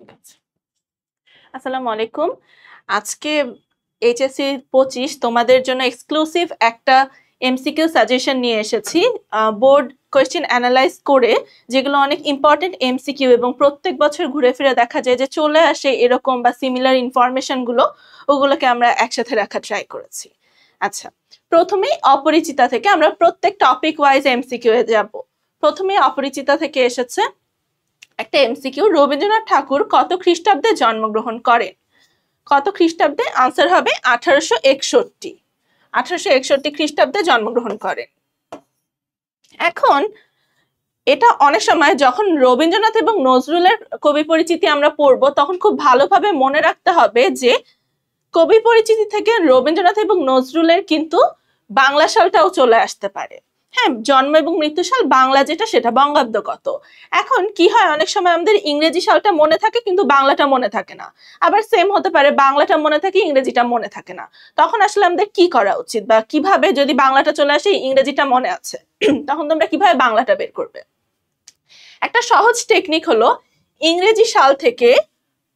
ঠিক আছে। আসসালামু আলাইকুম। আজকে এইচএসসি 25 তোমাদের জন্য এক্সক্লুসিভ একটা এমসিকিউ সাজেশন নিয়ে এসেছি, বোর্ড কোয়েশ্চেন অ্যানালাইজ করে, যেগুলো অনেক ইম্পর্টেন্ট এমসিকিউ এবং প্রত্যেক বছর ঘুরে ফিরে দেখা যায় যে চলে আসে এরকম বা সিমিলার ইনফরমেশনগুলো, ওগুলোকে আমরা একসাথে রাখা ট্রাই করেছি। আচ্ছা, প্রথমেই অপরিচিতা থেকে আমরা প্রত্যেক টপিক ওয়াইজ এমসিকিউ এ যাব। প্রথমেই অপরিচিতা থেকে এসেছে একটা এমসিকিউ, রবীন্দ্রনাথ ঠাকুর কত খ্রিস্টাব্দে জন্মগ্রহণ করেন? কত খ্রিস্টাব্দে? আনসার হবে 1861। 1861 খ্রিস্টাব্দে জন্মগ্রহণ করেন। এখন এটা অনেক সময় যখন রবীন্দ্রনাথ এবং নজরুলের কবি পরিচিতি আমরা পড়ব, তখন খুব ভালোভাবে মনে রাখতে হবে যে কবি পরিচিতি থেকে রবীন্দ্রনাথ এবং নজরুলের কিন্তু বাংলা সালটাও চলে আসতে পারে। হ্যাঁ, জন্ম এবং মৃত্যু সাল বাংলা যেটা সেটা বঙ্গাব্দ কত। এখন কি হয়, অনেক সময় আমাদের ইংরেজি সালটা মনে থাকে কিন্তু বাংলাটা মনে থাকে না, আবার সেম হতে পারে বাংলাটা মনে থাকে ইংরেজিটা মনে থাকে না। তখন আসলে আমাদের কি করা উচিত, বা কিভাবে, যদি বাংলাটা চলে আসে ইংরেজিটা মনে আছে তখন তোমরা কিভাবে বাংলাটা বের করবে? একটা সহজ টেকনিক হলো, ইংরেজি সাল থেকে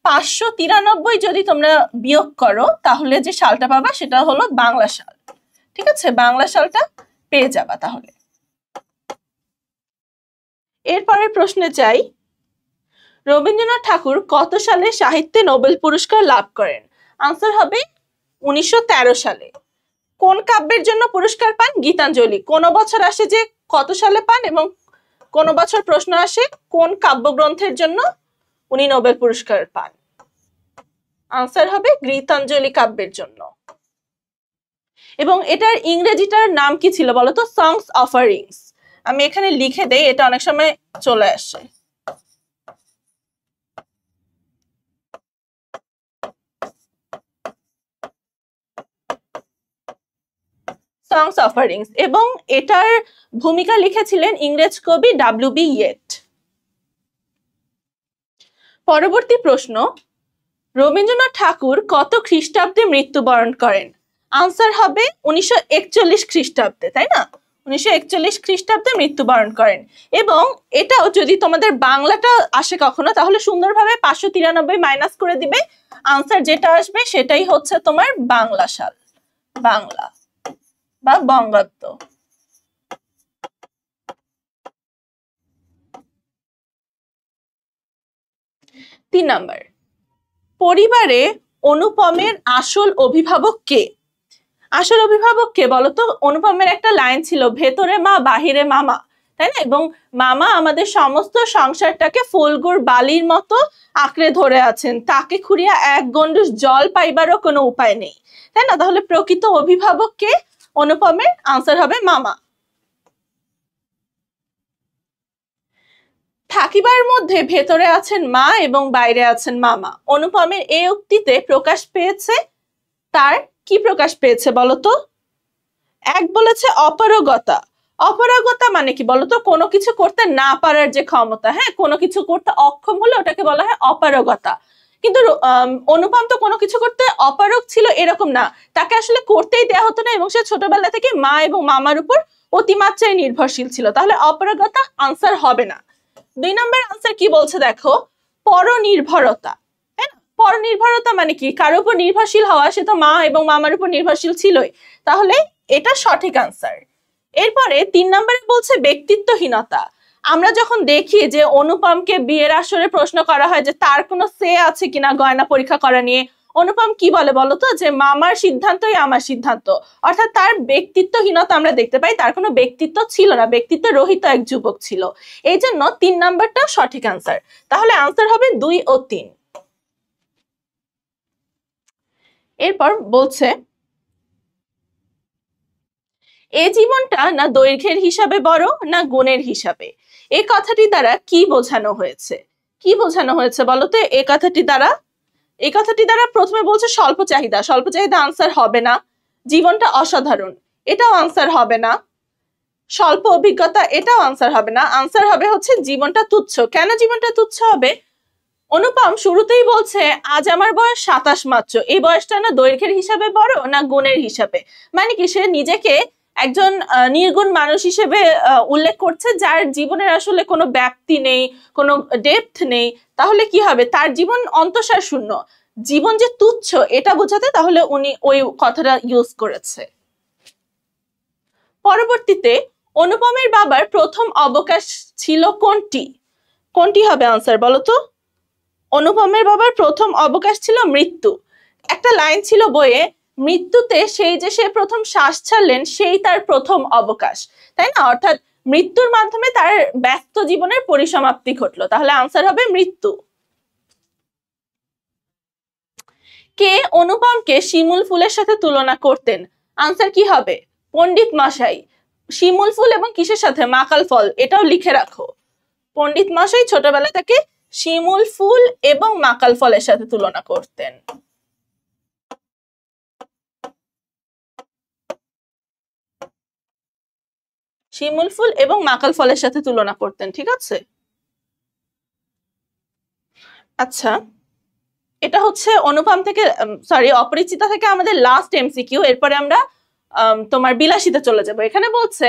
593 যদি তোমরা বিয়োগ করো তাহলে যে সালটা পাবা সেটা হলো বাংলা সাল। ঠিক আছে, বাংলা সালটা পেয়ে যাবা তাহলে। এরপরের প্রশ্নে যাই, রবীন্দ্রনাথ ঠাকুর কত সালে সাহিত্যে নোবেল পুরস্কার লাভ করেন? আনসার হবে 1913 সালে। কোন কাব্যের জন্য পুরস্কার পান? গীতাঞ্জলি। কোন বছর আসে যে কত সালে পান, এবং কোন বছর প্রশ্ন আসে কোন কাব্যগ্রন্থের জন্য উনি নোবেল পুরস্কার পান? আনসার হবে গীতাঞ্জলি কাব্যের জন্য। এবং এটার ইংরেজিটার নাম কি ছিল বলতো? সংস অফারিংস। আমি এখানে লিখে দেই, এটা অনেক সময় চলে আসে। সংস অফারিংস, এবং এটার ভূমিকা লিখেছিলেন ইংরেজ কবি ডব্লিউ.বি. ইয়েট। পরবর্তী প্রশ্ন, রবীন্দ্রনাথ ঠাকুর কত খ্রিস্টাব্দে মৃত্যুবরণ করেন? আনসার হবে 1941 খ্রিস্টাব্দে, তাই না? 1941 খ্রিস্টাব্দে মৃত্যুবরণ করেন। এবং এটাও যদি তোমাদের বাংলাটা আসে কখনো, তাহলে সুন্দরভাবে 593 মাইনাস করে দিবে, আনসার যেটা আসবে সেটাই হচ্ছে তোমার বাংলা সাল, বাংলা বা বঙ্গাব্দ। 3 নাম্বার, পরিবারে অনুপমের আসল অভিভাবক কে? আসল অভিভাবক কে বলতো? অনুপমের একটা লাইন ছিল, ভেতরে মা বাহিরে মামা, তাই না? এবং মামা আমাদের সমস্ত সংসারটাকে ফুলগুড় বালির মতো আঁকড়ে ধরে আছেন, তাকে খুঁড়িয়া এক গন্ডুষ জল পাইবারও কোনো উপায় নেই, তাই না? তাহলে প্রকৃত অভিভাবক কে অনুপমের? আনসার হবে মামা। থাকিবার মধ্যে ভেতরে আছেন মা এবং বাইরে আছেন মামা, অনুপমের এই উক্তিতে প্রকাশ পেয়েছে, তার কি প্রকাশ পেয়েছে বলতো? এক বলেছে অপারগতা। অপারগতা মানে কি বলতো? কোনো কিছু করতে না পারার যে ক্ষমতা, হ্যাঁ, কোনো কিছু করতে অক্ষম হলে ওটাকে বলা হয় অপারগতা। কিন্তু অনুপম তো কোনো কিছু করতে অপারগ ছিল এরকম না, তাকে আসলে করতেই দেওয়া হতো না, এবং সে ছোটবেলা থেকে মা এবং মামার উপর অতিমাত্রায় নির্ভরশীল ছিল, তাহলে অপারগতা আনসার হবে না। 2 নম্বর আনসার কি বলছে দেখো, পরনির্ভরতা। পরনির্ভরতা মানে কি? কারোর উপর নির্ভরশীল হওয়া, সে তো মা এবং মামার উপর নির্ভরশীল ছিলই, তাহলে এটা সঠিক আনসার। এরপরে 3 নম্বরে বলছে ব্যক্তিত্বহীনতা। আমরা যখন দেখি যে অনুপমকে বিয়ের আসরে প্রশ্ন করা হয় যে তার কোনো সে আছে কিনা গয়না পরীক্ষা করা নিয়ে, অনুপম কি বলে বলতো? যে মামার সিদ্ধান্তই আমার সিদ্ধান্ত। অর্থাৎ তার ব্যক্তিত্বহীনতা আমরা দেখতে পাই, তার কোনো ব্যক্তিত্ব ছিল না, ব্যক্তিত্ব রহিত এক যুবক ছিল। এই জন্য 3 নাম্বারটা সঠিক আনসার। তাহলে আনসার হবে 2 ও 3। এরপর বলছে, এ জীবনটা না দৈর্ঘ্যের হিসাবে বড় না গুণের হিসাবে, এই কথাটি দ্বারা কি বোঝানো হয়েছে? কি বোঝানো হয়েছে বলতো এই কথাটি দ্বারা? এই কথাটি দ্বারা প্রথমে বলছে স্বল্প চাহিদা, স্বল্প চাহিদা আনসার হবে না। জীবনটা অসাধারণ, এটাও আনসার হবে না। স্বল্প অভিজ্ঞতা, এটাও আনসার হবে না। আনসার হবে হচ্ছে জীবনটা তুচ্ছ। কেন জীবনটা তুচ্ছ হবে? অনুপম শুরুতেই বলছে আজ আমার বয়স 27 মাত্র, এই বয়সটা না দৈর্ঘ্যের হিসাবে বড় না গুণের হিসাবে, মানে কি সে নিজেকে একজন নির্গুণ মানুষ হিসেবে উল্লেখ করছে, যার জীবনের আসলে কোনো ব্যাপ্তি নেই, কোনো ডেপথ নেই, তাহলে কি হবে? তার জীবন অন্তঃসার শূন্য, জীবন যে তুচ্ছ এটা বোঝাতে তাহলে উনি ওই কথাটা ইউজ করেছে। পরবর্তীতে অনুপমের বাবার প্রথম অবকাশ ছিল কোনটি? কোনটি হবে আনসার বলো তো? অনুপমের বাবার প্রথম অবকাশ ছিল মৃত্যু। একটা লাইন ছিল বইয়ে, মৃত্যুতে সেই যে সে প্রথম শ্বাস ছাড়লেন সেই তার প্রথম অবকাশ, তাই না? অর্থাৎ মৃত্যুর মাধ্যমে তার ব্যস্ত জীবনের পরিসমাপ্তি ঘটলো, তাহলে আনসার হবে মৃত্যু। কে অনুপমকে শিমুল ফুলের সাথে তুলনা করতেন? আনসার কি হবে? পণ্ডিত মশাই। শিমুল ফুল এবং কিসের সাথে? মাকাল ফল, এটাও লিখে রাখো। পণ্ডিত মশাই ছোটবেলা থেকে শিমুল ফুল এবং মাকাল ফলের সাথে তুলনা করতেন। শিমুল ফুল এবং মাকাল ফলের সাথে তুলনা করতেন, ঠিক আছে? আচ্ছা, এটা হচ্ছে অনুপম থেকে, সরি, অপরিচিতা থেকে আমাদের লাস্ট এমসিকিউ। এরপরে আমরা তোমার বিলাসিতে চলে যাব। এখানে বলছে,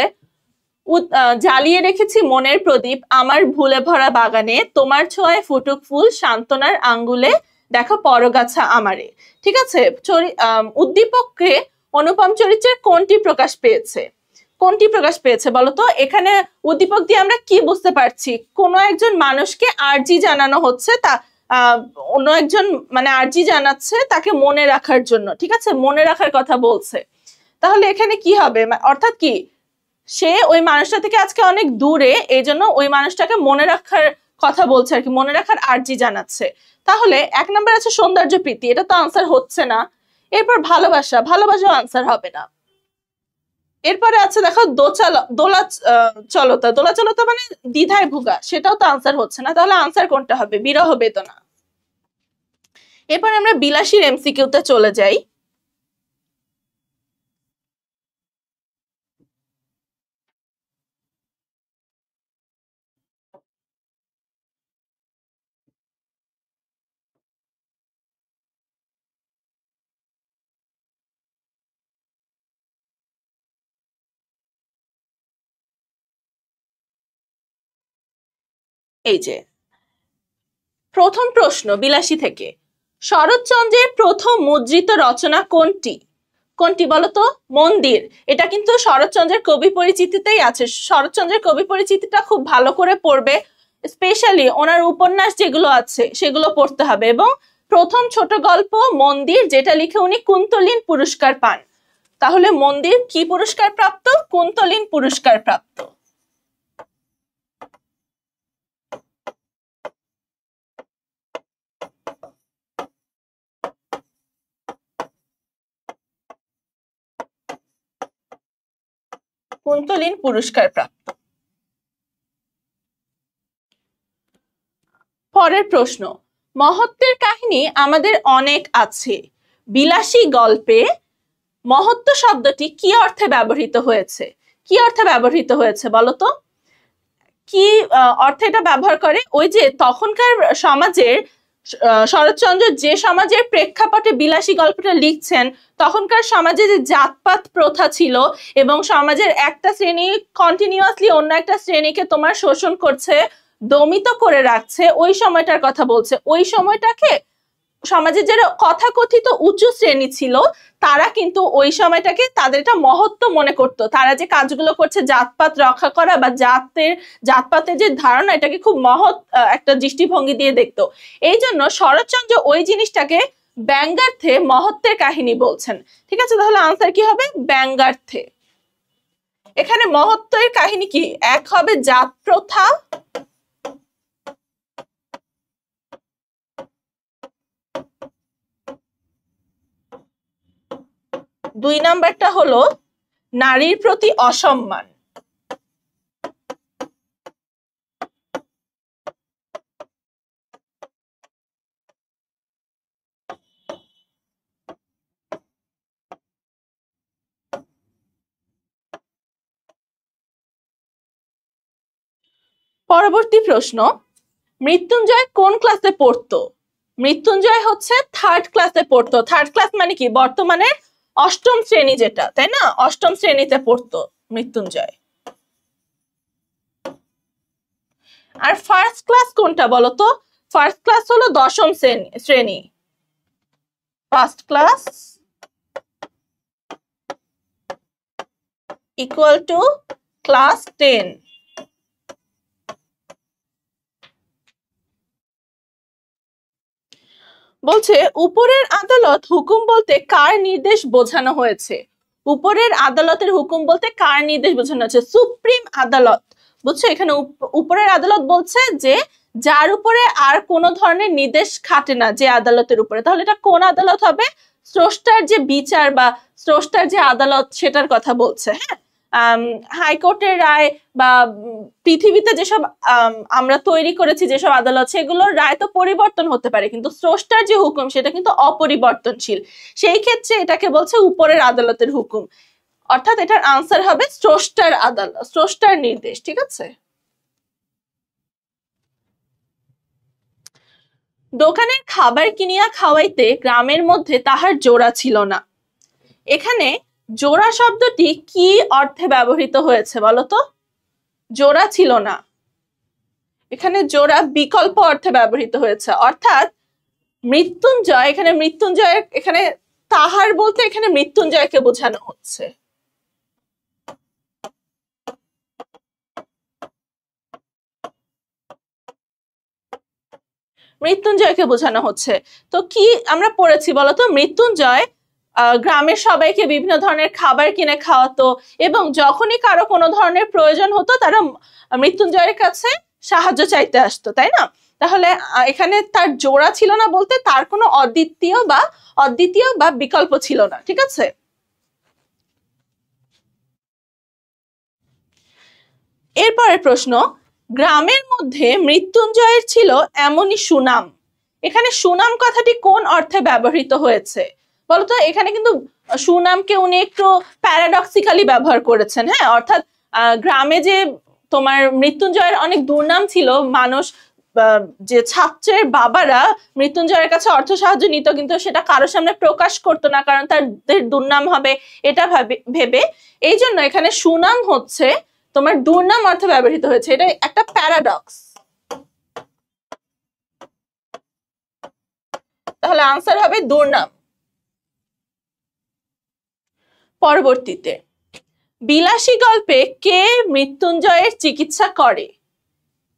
জ্বালিয়ে রেখেছি মনের প্রদীপ আমার ভুলে ভরা বাগানে, তোমার ছোঁয়ায় ফুটুক ফুল সান্ত্বনার আঙ্গুলে, দেখো পরগাছা আমারে। ঠিক আছে, উদ্দীপকে অনুপম চরিত্রের কোনটি প্রকাশ পেয়েছে? কোনটি প্রকাশ পেয়েছে বলতো? এখানে উদ্দীপক দিয়ে আমরা কি বুঝতে পারছি? কোনো একজন মানুষকে আর্জি জানানো হচ্ছে, তা অন্য একজন মানে আর্জি জানাচ্ছে তাকে মনে রাখার জন্য, ঠিক আছে? মনে রাখার কথা বলছে, তাহলে এখানে কি হবে? অর্থাৎ কি, সে ওই মানুষটা থেকে আজকে অনেক দূরে, এই জন্য ওই মানুষটাকে মনে রাখার কথা বলছে আর কি, মনে রাখার আর্জি জানাচ্ছে। তাহলে এক নম্বর আছে সৌন্দর্য প্রীতি, এটা তো আনসার হচ্ছে না। এরপর ভালোবাসা, ভালোবাসাও আনসার হবে না। এরপরে আছে দেখো দোলাচলতা, দোলাচলতা মানে দ্বিধায় ভোগা, সেটাও তো আনসার হচ্ছে না। তাহলে আনসার কোনটা হবে? বিরহ বেদনা। এরপর আমরা বিলাসীর এমসিকিউতে চলে যাই। এই যে প্রথম প্রশ্ন বিলাসী থেকে, শরৎচন্দ্রের প্রথম মুদ্রিত রচনা কোনটি? কোনটি বলতো? মন্দির। এটা কিন্তু শরৎচন্দ্রের কবি পরিচিতিতেই আছে। শরৎচন্দ্রের কবি পরিচিতিটা খুব ভালো করে পড়বে, স্পেশালি ওনার উপন্যাস যেগুলো আছে সেগুলো পড়তে হবে। এবং প্রথম ছোট গল্প মন্দির, যেটা লিখে উনি কুন্তলীন পুরস্কার পান। তাহলে মন্দির কি পুরস্কার প্রাপ্ত? কুন্তলীন পুরস্কার প্রাপ্ত। কুন্তলীন পুরস্কার প্রাপ্ত। পরের প্রশ্ন, মহত্বের কাহিনী আমাদের অনেক আছে, বিলাসী গল্পে মহত্ব শব্দটি কি অর্থে ব্যবহৃত হয়েছে? কি অর্থে ব্যবহৃত হয়েছে বলতো? কি অর্থে এটা ব্যবহার করে? ওই যে তখনকার সমাজের, শরৎচন্দ্র যে সমাজের প্রেক্ষাপটে বিলাসী গল্পটা লিখছেন, তখনকার সমাজে যে জাতপাত প্রথা ছিল এবং সমাজের একটা শ্রেণী কন্টিনিউয়াসলি অন্য একটা শ্রেণীকে তোমার শোষণ করছে, দমিত করে রাখছে, ওই সময়টার কথা বলছে। ওই সময়টাকে সমাজের যারা কথাকথিত উঁচু শ্রেণী ছিল, তারা কিন্তু ওই সময়টাকে তাদের একটা মহত্ব মনে করতো। তারা যে কাজগুলো করছে জাতপাত রক্ষা করা বা জাতপাতের যে ধারণা, এটাকে খুব মহৎ একটা দৃষ্টিভঙ্গি দিয়ে দেখতো। এই জন্য শরৎচন্দ্র ওই জিনিসটাকে ব্যঙ্গার্থে মহত্বের কাহিনী বলছেন। ঠিক আছে, তাহলে আনসার কি হবে? ব্যঙ্গার্থে। এখানে মহত্বের কাহিনী কি? এক হবে জাত প্রথা, দুই নাম্বারটা হলো নারীর প্রতি অসম্মান। পরবর্তী প্রশ্ন, মৃত্যুঞ্জয় কোন ক্লাসে পড়তো? মৃত্যুঞ্জয় হচ্ছে থার্ড ক্লাসে পড়তো। থার্ড ক্লাস মানে কি? বর্তমানে অষ্টম শ্রেণী যেটা, তাই না? অষ্টম শ্রেণীতে পড়তো মৃত্যুঞ্জয়। আর ফার্স্ট ক্লাস কোনটা বলতো? ফার্স্ট ক্লাস হলো দশম শ্রেণী। First class equal to class 10। বলছে উপরের আদালত হুকুম বলতে কার নির্দেশ বোঝানো হয়েছে? উপরের আদালতের হুকুম বলতে কার নির্দেশ বোঝানো হয়েছে? সুপ্রিম আদালত। বুঝছো, এখানে উপরের আদালত বলছে যে যার উপরে আর কোন ধরনের নির্দেশ খাটে না, যে আদালতের উপরে। তাহলে এটা কোন আদালত হবে? স্রষ্টার যে বিচার বা স্রষ্টার যে আদালত সেটার কথা বলছে। হ্যাঁ, হাইকোর্টের রায় বা পৃথিবীতে যেসব আমরা তৈরি করেছি যেসব আদালত, সেগুলোর রায় তো পরিবর্তন হতে পারে, কিন্তু স্রষ্টার যে হুকুম সেটা কিন্তু অপরিবর্তনশীল। সেই ক্ষেত্রে এটাকে বলছে উপরের আদালতের হুকুম। অর্থাৎ এটার আনসার হবে স্রষ্টার আদালত, স্রষ্টার নির্দেশ। ঠিক আছে। দোকানের খাবার কিনিয়া খাওয়াইতে গ্রামের মধ্যে তাহার জোড়া ছিল না। এখানে জোড়া শব্দটি কি অর্থে ব্যবহৃত হয়েছে বলতো? জোড়া ছিল না, এখানে জোড়া বিকল্প অর্থে ব্যবহৃত হয়েছে। অর্থাৎ মৃত্যুঞ্জয়, এখানে মৃত্যুঞ্জয়, এখানে তাহার বলতে এখানে মৃত্যুঞ্জয়কে বোঝানো হচ্ছে। মৃত্যুঞ্জয়কে বোঝানো হচ্ছে। তো কি আমরা পড়েছি বলতো? মৃত্যুঞ্জয় গ্রামের সবাইকে বিভিন্ন ধরনের খাবার কিনে খাওয়াতো, এবং যখনই কারো কোনো ধরনের প্রয়োজন হতো তারা মৃত্যুঞ্জয়ের কাছে সাহায্য চাইতে আসতো, তাই না? তাহলে এখানে তার জোড়া ছিল না বলতে তার কোনো অদ্বিতীয় বা বিকল্প ছিল না। ঠিক আছে। এরপরের প্রশ্ন, গ্রামের মধ্যে মৃত্যুঞ্জয়ের ছিল এমনই সুনাম। এখানে সুনাম কথাটি কোন অর্থে ব্যবহৃত হয়েছে বলতো? এখানে কিন্তু সুনামকে উনি একটু প্যারাডক্সিক্যালি ব্যবহার করেছেন। হ্যাঁ, অর্থাৎ গ্রামে যে তোমার মৃত্যুঞ্জয়ের অনেক দুর্নাম ছিল, মানুষ যে ছাত্রের বাবারা মৃত্যুঞ্জয়ের কাছে অর্থ সাহায্য নিত, কিন্তু সেটা কারোর সামনে প্রকাশ করতো না, কারণ তাদের দুর্নাম হবে এটা ভেবে। এই জন্য এখানে সুনাম হচ্ছে তোমার দুর্নাম অর্থে ব্যবহৃত হয়েছে। এটা একটা প্যারাডক্স। তাহলে আনসার হবে দুর্নাম। পরবর্তীতে, বিলাসী গল্পে কে মৃত্যুঞ্জয়ের চিকিৎসা করে?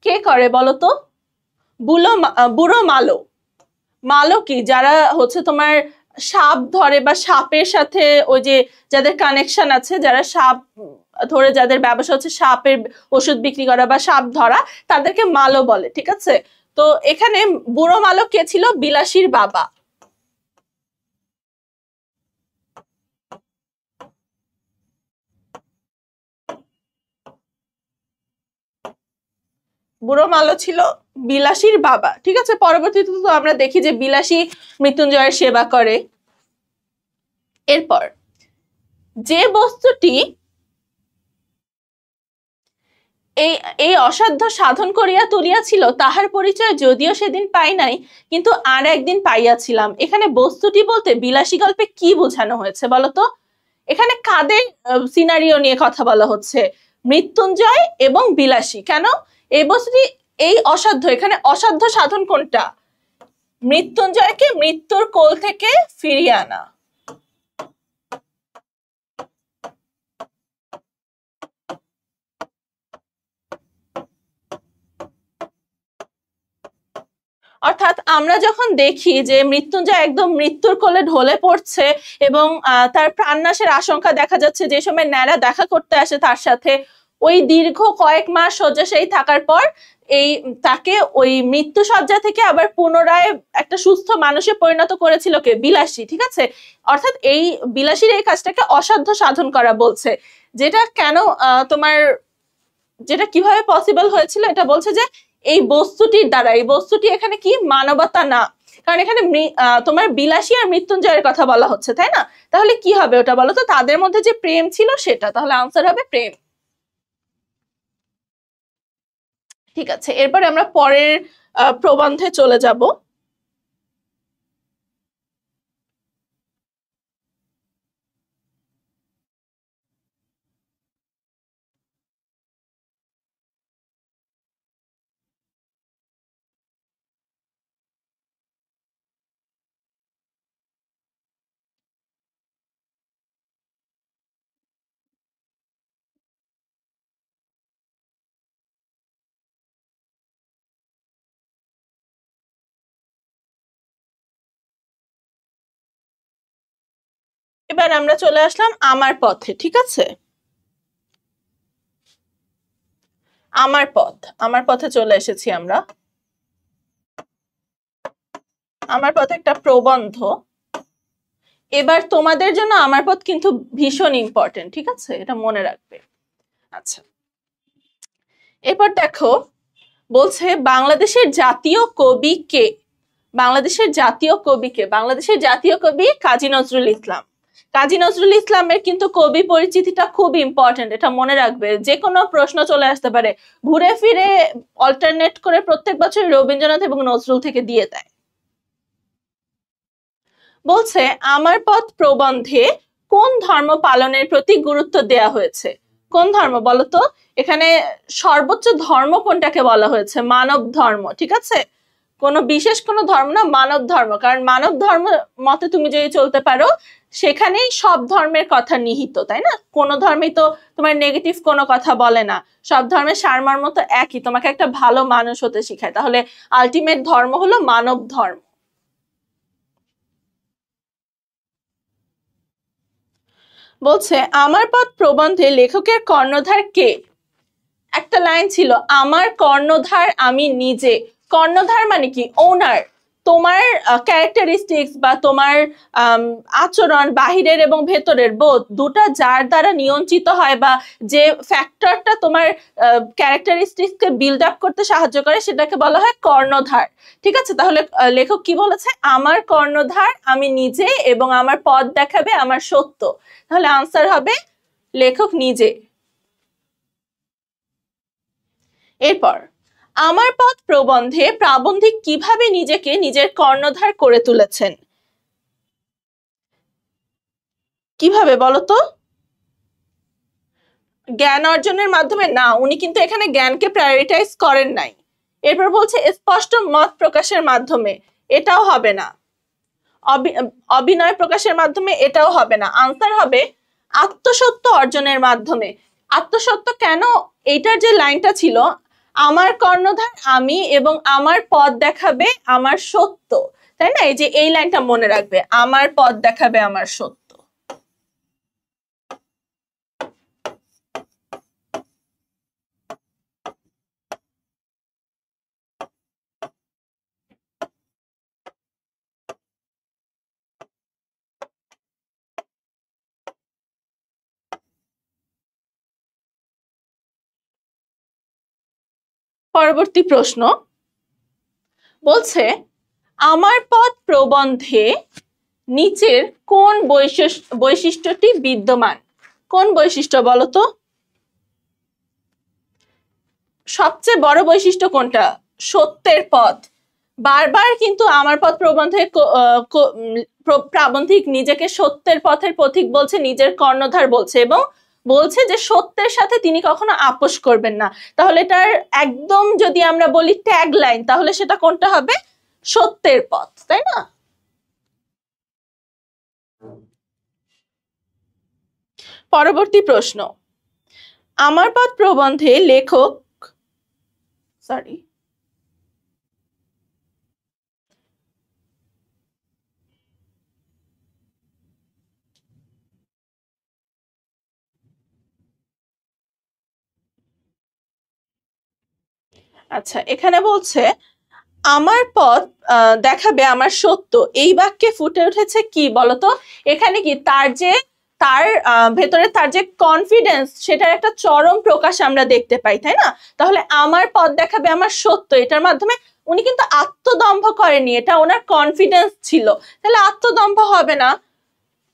কে করে বলতো? বুড়ো মালো। মালো কি? যারা হচ্ছে তোমার সাপ ধরে বা সাপের সাথে ওই যে যাদের কানেকশন আছে, যারা সাপ ধরে, যাদের ব্যবসা হচ্ছে সাপের ওষুধ বিক্রি করা বা সাপ ধরা, তাদেরকে মালো বলে। ঠিক আছে। তো এখানে বুড়ো মালো কে ছিল? বিলাসীর বাবা। বুড়ো মালো ছিল বিলাসীর বাবা। ঠিক আছে। পরবর্তীতে তো আমরা দেখি যে বিলাসী মৃত্যুঞ্জয়ের সেবা করে। এরপর, যে বস্তুটি এই অসাধ্য সাধন করিয়া তুলিয়াছিল তাহার পরিচয় যদিও সেদিন পাই নাই, কিন্তু আর একদিন পাইয়াছিলাম। এখানে বস্তুটি বলতে বিলাসী গল্পে কি বোঝানো হয়েছে বলতো? এখানে কাদের সিনারিও নিয়ে কথা বলা হচ্ছে? মৃত্যুঞ্জয় এবং বিলাসী। কেন? এই বস্তুটি এই অসাধ্য, এখানে অসাধ্য সাধন কোনটা? মৃত্যুঞ্জয়কে মৃত্যুর কোল থেকে ফিরিয়ে আনা। অর্থাৎ আমরা যখন দেখি যে মৃত্যুঞ্জয় একদম মৃত্যুর কোলে ঢলে পড়ছে এবং তার প্রাণনাশের আশঙ্কা দেখা যাচ্ছে, যে সময় ন্যাড়া দেখা করতে আসে তার সাথে, ওই দীর্ঘ কয়েক মাস শয্যাশায়ী থাকার পর তাকে ওই মৃত্যু শয্যা থেকে আবার পুনরায় একটা সুস্থ মানুষে পরিণত করেছিল কে? বিলাসী। ঠিক আছে। অর্থাৎ এই বিলাসীর এই কাজটাকে অসাধ্য সাধন করা বলছে। যেটা কেন তোমার, যেটা কিভাবে পসিবল হয়েছিল এটা বলছে যে এই বস্তুটির দ্বারা, এই বস্তুটি এখানে কি? মানবতা না। কারণ এখানে তোমার বিলাসী আর মৃত্যুঞ্জয়ের কথা বলা হচ্ছে, তাই না? তাহলে কি হবে ওটা বলো তো? তাদের মধ্যে যে প্রেম ছিল সেটা। তাহলে আনসার হবে প্রেম। ঠিক আছে। এরপরে আমরা পরের প্রবন্ধে চলে যাব। এবার আমরা চলে আসলাম আমার পথে, ঠিক আছে? আমার পথে চলে এসেছি আমরা। আমার পথ একটা প্রবন্ধ। এবার তোমাদের জন্য আমার পথ কিন্তু ভীষণ ইম্পর্টেন্ট, ঠিক আছে? এটা মনে রাখবে। আচ্ছা, এবার দেখো বলছে বাংলাদেশের জাতীয় কবি কে? বাংলাদেশের জাতীয় কবি কে? বাংলাদেশের জাতীয় কবি কাজী নজরুল ইসলাম। কাজী নজরুল ইসলামের কিন্তু কবি পরিচিতিটা খুব ইম্পর্টেন্ট, এটা মনে রাখবে। যে কোনো প্রশ্ন চলে আসতে পারে, ঘুরে ফিরে অল্টারনেট করে প্রত্যেক বছর রবীন্দ্রনাথ এবং নজরুল থেকে দিয়ে দেয়। বলছে আমার পথ প্রবন্ধে কোন ধর্ম পালনের প্রতি গুরুত্ব দেয়া হয়েছে? কোন ধর্ম বলতো? এখানে সর্বোচ্চ ধর্ম কোনটাকে বলা হয়েছে? মানব ধর্ম, ঠিক আছে? কোনো বিশেষ কোনো ধর্ম না, মানব ধর্ম। কারণ মানব ধর্ম মতে তুমি যদি চলতে পারো সেখানেই সব ধর্মের কথা নিহিত, তাই না? কোনো ধর্মেই তো তোমার নেগেটিভ কোনো কথা বলে না, সব ধর্মের সারমর্ম তো একই, তোমাকে একটা ভালো মানুষ হতে শিখায়। তাহলে আলটিমেট ধর্ম হলো মানব ধর্ম। বলছে আমার পথ প্রবন্ধে লেখকের কর্ণধার কে? একটা লাইন ছিল, আমার কর্ণধার আমি নিজে। কর্ণধার মানে কি? ওনার। তোমার ক্যারেক্টারিস্টিক্স বা তোমার আচরণ বাহিরের এবং ভেতরের বোধ দুটা যার দ্বারা নিয়ন্ত্রিত হয় বা যে ফ্যাক্টরটা তোমার ক্যারেক্টারিস্টিক্সকে বিল্ড আপ করতে সাহায্য করে সেটাকে বলা হয় কর্ণধার, ঠিক আছে? তাহলে লেখক কি বলেছে? আমার কর্ণধার আমি নিজে এবং আমার পথ দেখাবে আমার সত্য। তাহলে আনসার হবে লেখক নিজে। এরপর আমার পথ প্রবন্ধে প্রাবন্ধিক কিভাবে নিজেকে নিজের কর্ণধার করে তুলেছেন? কিভাবে বলতো? জ্ঞান অর্জনের মাধ্যমে না, উনি কিন্তু এখানে জ্ঞানকে প্রায়োরিটাইজ করেন নাই। এরপর বলছে স্পষ্ট মত প্রকাশের মাধ্যমে, এটাও হবে না। অভিনয় প্রকাশের মাধ্যমে, এটাও হবে না। আনসার হবে আত্মসত্য অর্জনের মাধ্যমে। আত্মসত্য কেন? এইটার যে লাইনটা ছিল, আমার কর্ণধার আমি এবং আমার পথ দেখাবে আমার সত্য, তাই না? এই যে এই লাইনটা মনে রাখবে, আমার পথ দেখাবে আমার সত্য। পরবর্তী প্রশ্ন বলছে আমার পথ প্রবন্ধে নিচের কোন বৈশিষ্ট্যটি বিদ্যমান? কোন বৈশিষ্ট্য বলতো? সবচেয়ে বড় বৈশিষ্ট্য কোনটা? সত্যের পথ। বারবার কিন্তু আমার পথ প্রবন্ধে প্রাবন্ধিক নিজেকে সত্যের পথের পথিক বলছে, নিজের কর্ণধার বলছে এবং বলছে যে সত্যের সাথে তিনি কখনো আপোষ করবেন না। তাহলে এটার একদম যদি আমরা বলি ট্যাগ লাইন, তাহলে সেটা কোনটা হবে? সত্যের পথ, তাই না? পরবর্তী প্রশ্ন, আমার পথ প্রবন্ধে লেখক সরি আচ্ছা, এখানে বলছে আমার পথ দেখাবে আমার সত্য, এই বাক্যে ফুটে উঠেছে কি বলতো? এখানে কি তার ভেতরে তার যে কনফিডেন্স, সেটার একটা চরম প্রকাশ আমরা দেখতে পাই, তাই না? তাহলে আমার পথ দেখাবে আমার সত্য, এটার মাধ্যমে উনি কিন্তু আত্মদম্ভ করেনি, এটা ওনার কনফিডেন্স ছিল। তাহলে আত্মদম্ভ হবে না,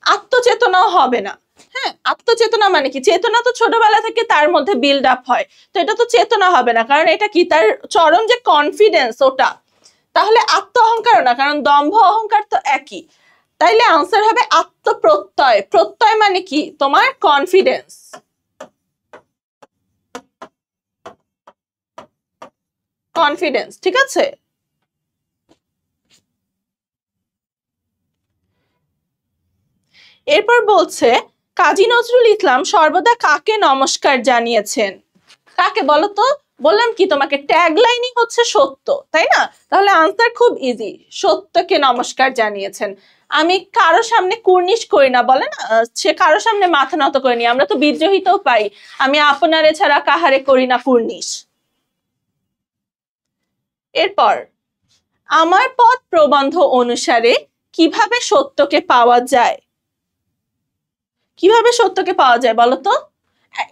আত্মচেতনাও হবে না। হ্যাঁ, আত্মচেতনা মানে কি? চেতনা তো ছোটবেলা থেকে তার মধ্যে বিল্ড আপ হয়, তো এটা তো চেতনা হবে না, কারণ এটা কি তার চরম যে কনফিডেন্স ওটা। তাহলে আত্ম অহংকার না, কারণ দম্ভ অহংকার তো একই। তাইলে আনসার হবে আত্মপ্রত্যয়। প্রত্যয় মানে কি? তোমার কনফিডেন্স। কনফিডেন্স, ঠিক আছে? এরপর বলছে কাজী নজরুল ইসলাম সর্বদা কাকে নমস্কার জানিয়েছেন? কাকে বলতো? বললাম কি তোমাকে, ট্যাগ লাইনই হচ্ছে সত্য, তাই না? তাহলে আনসার খুব ইজি, সত্যকে নমস্কার জানিয়েছেন। আমি কারো সামনে কুর্নিশ করি না, বলে না সে কারো সামনে মাথা নত করিনি, আমরা তো বিদ্রোহিতও পাই, আমি আপনারে ছাড়া কাহারে করি না কুর্নিশ। এরপর আমার পথ প্রবন্ধ অনুসারে কিভাবে সত্যকে পাওয়া যায়, কিভাবে সত্যকে পাওয়া যায় বলতো?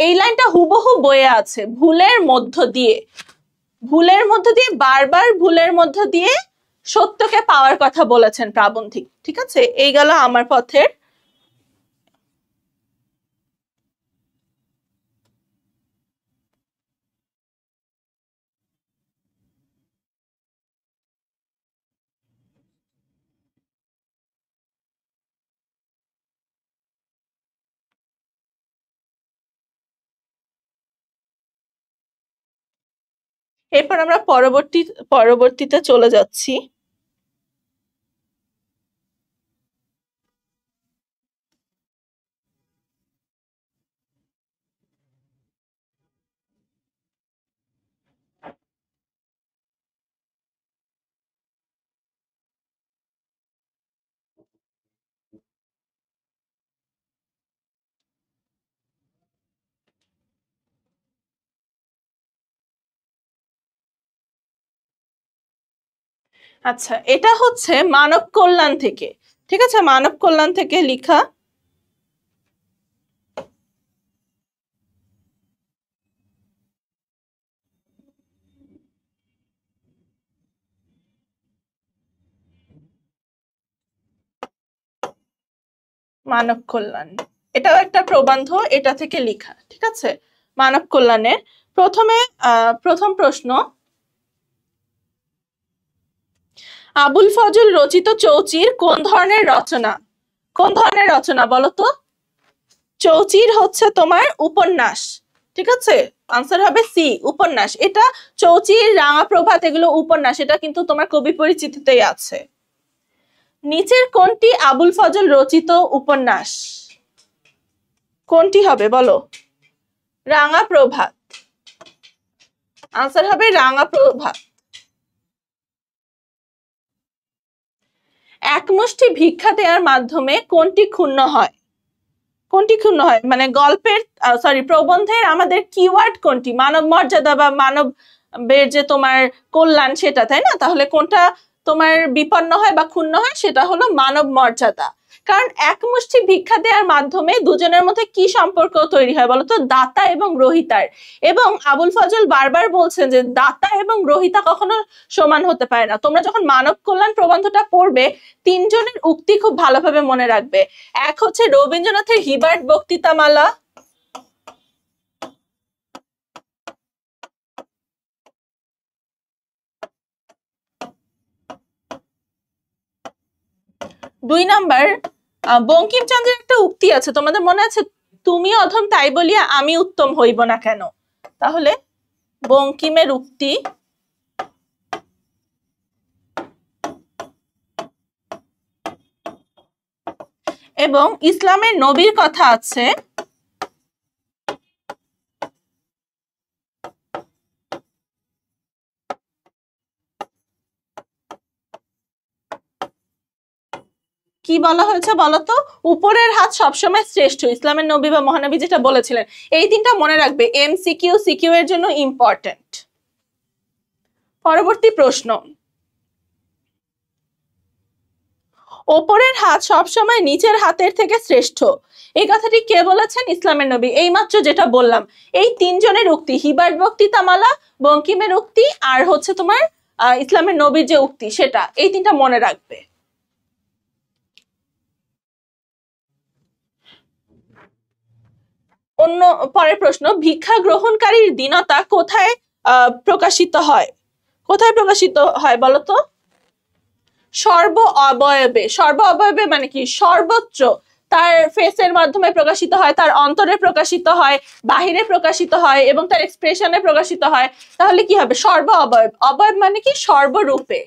এই লাইনটা হুবহু বয়ে আছে, ভুলের মধ্য দিয়ে, ভুলের মধ্য দিয়ে, বারবার ভুলের মধ্য দিয়ে সত্যকে পাওয়ার কথা বলেছেন প্রাবন্ধিক। ঠিক আছে, এই গেল আমার পথের। এরপর আমরা পরবর্তীতে চলে যাচ্ছি। আচ্ছা, এটা হচ্ছে মানব কল্যাণ থেকে। ঠিক আছে, মানব কল্যাণ থেকে লেখা। মানব কল্যাণ, এটাও একটা প্রবন্ধ, এটা থেকে লেখা। ঠিক আছে, মানব কল্যাণের প্রথম প্রশ্ন, আবুল ফজল রচিত চৌচির কোন ধরনের রচনা? কোন ধরনের রচনা বলতো? চৌচির হচ্ছে তোমার উপন্যাস। ঠিক আছে, আনসার হবে সি, উপন্যাস। এটা চৌচির, রাঙা প্রভাত এগুলো উপন্যাস, এটা কিন্তু তোমার কবি পরিচিতিতেই আছে। নিচের কোনটি আবুল ফজল রচিত উপন্যাস? কোনটি হবে বলো? রাঙা প্রভাত, আনসার হবে রাঙা প্রভাত। এক মুষ্টি ভিক্ষা দেওয়ার মাধ্যমে কোনটি ক্ষুণ্ণ হয়? কোনটি ক্ষুণ্ণ হয় মানে গল্পের প্রবন্ধের আমাদের কিওয়ার্ড কোনটি? মানব মর্যাদা বা মানবের যে তোমার কল্যাণ সেটা, তাই না? তাহলে কোনটা তোমার বিপন্ন হয় বা ক্ষুণ্ণ হয়? সেটা হলো মানব মর্যাদা। কারণ এক মুষ্টি ভিক্ষা দেওয়ার মাধ্যমে দুজনের মধ্যে কি সম্পর্ক তৈরি হয় বলতো? দাতা এবং গ্রহিতার। এবং আবুল ফজল বারবার বলছেন যে দাতা এবং গ্রহিতা কখনো সমান হতে পারে না। তোমরা যখন মানব কল্যাণ প্রবন্ধটা পড়বে, তিনজনের উক্তি খুব ভালোভাবে মনে রাখবে। এক হচ্ছে রবীন্দ্রনাথের হিবার্ট বক্তৃতামালা, দুই নাম্বার বঙ্কিমচন্দ্রের একটা উক্তি আছে, তোমাদের মনে আছে? তুমি অধম তাই বলিয়া আমি উত্তম হইব না কেন? তাহলে বঙ্কিমের উক্তি। এবং ইসলামের নবীর কথা আছে, কি বলা হয়েছে বলতো? উপরের হাত সবসময় শ্রেষ্ঠ, ইসলামের নবী বা মহানবী যেটা বলেছিলেন। এই তিনটা মনে রাখবে, এমসিকিউ সিকিউ এর জন্য ইম্পর্টেন্ট। পরবর্তী প্রশ্ন, ওপরের হাত সবসময় নিচের হাতের থেকে শ্রেষ্ঠ, এই কথাটি কে বলেছেন? ইসলামের নবী। এইমাত্র যেটা বললাম, এই তিনজনের উক্তি, হিবার্ট বক্তৃতামালা, বঙ্কিমের উক্তি, আর হচ্ছে তোমার ইসলামের নবীর যে উক্তি সেটা, এই তিনটা মনে রাখবে। অন্য পরের প্রশ্ন, ভিক্ষা গ্রহণকারীর দীনতা কোথায় প্রকাশিত হয়? কোথায় প্রকাশিত হয় বলতো? সর্ব অবয়বে। সর্ব অবয়বে মানে কি? সর্বোচ্চ। তার ফেসের মাধ্যমে প্রকাশিত হয়, তার অন্তরে প্রকাশিত হয়, বাহিরে প্রকাশিত হয় এবং তার এক্সপ্রেশনে প্রকাশিত হয়। তাহলে কি হবে? সর্ব অবয়ব। অবয়ব মানে কি? সর্বরূপে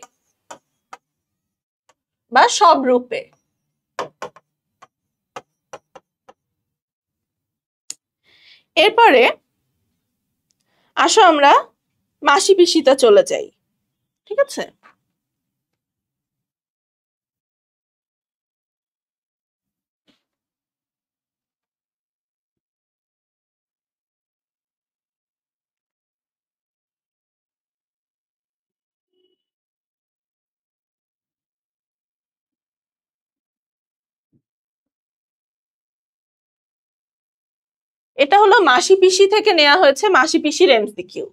বা সব রূপে। এরপরে আসো আমরা মাসি পিসিতে চলে যাই। ঠিক আছে, এটা হলো মাসি পিসি থেকে নেওয়া হয়েছে, মাসি পিসির এমসিকিউ।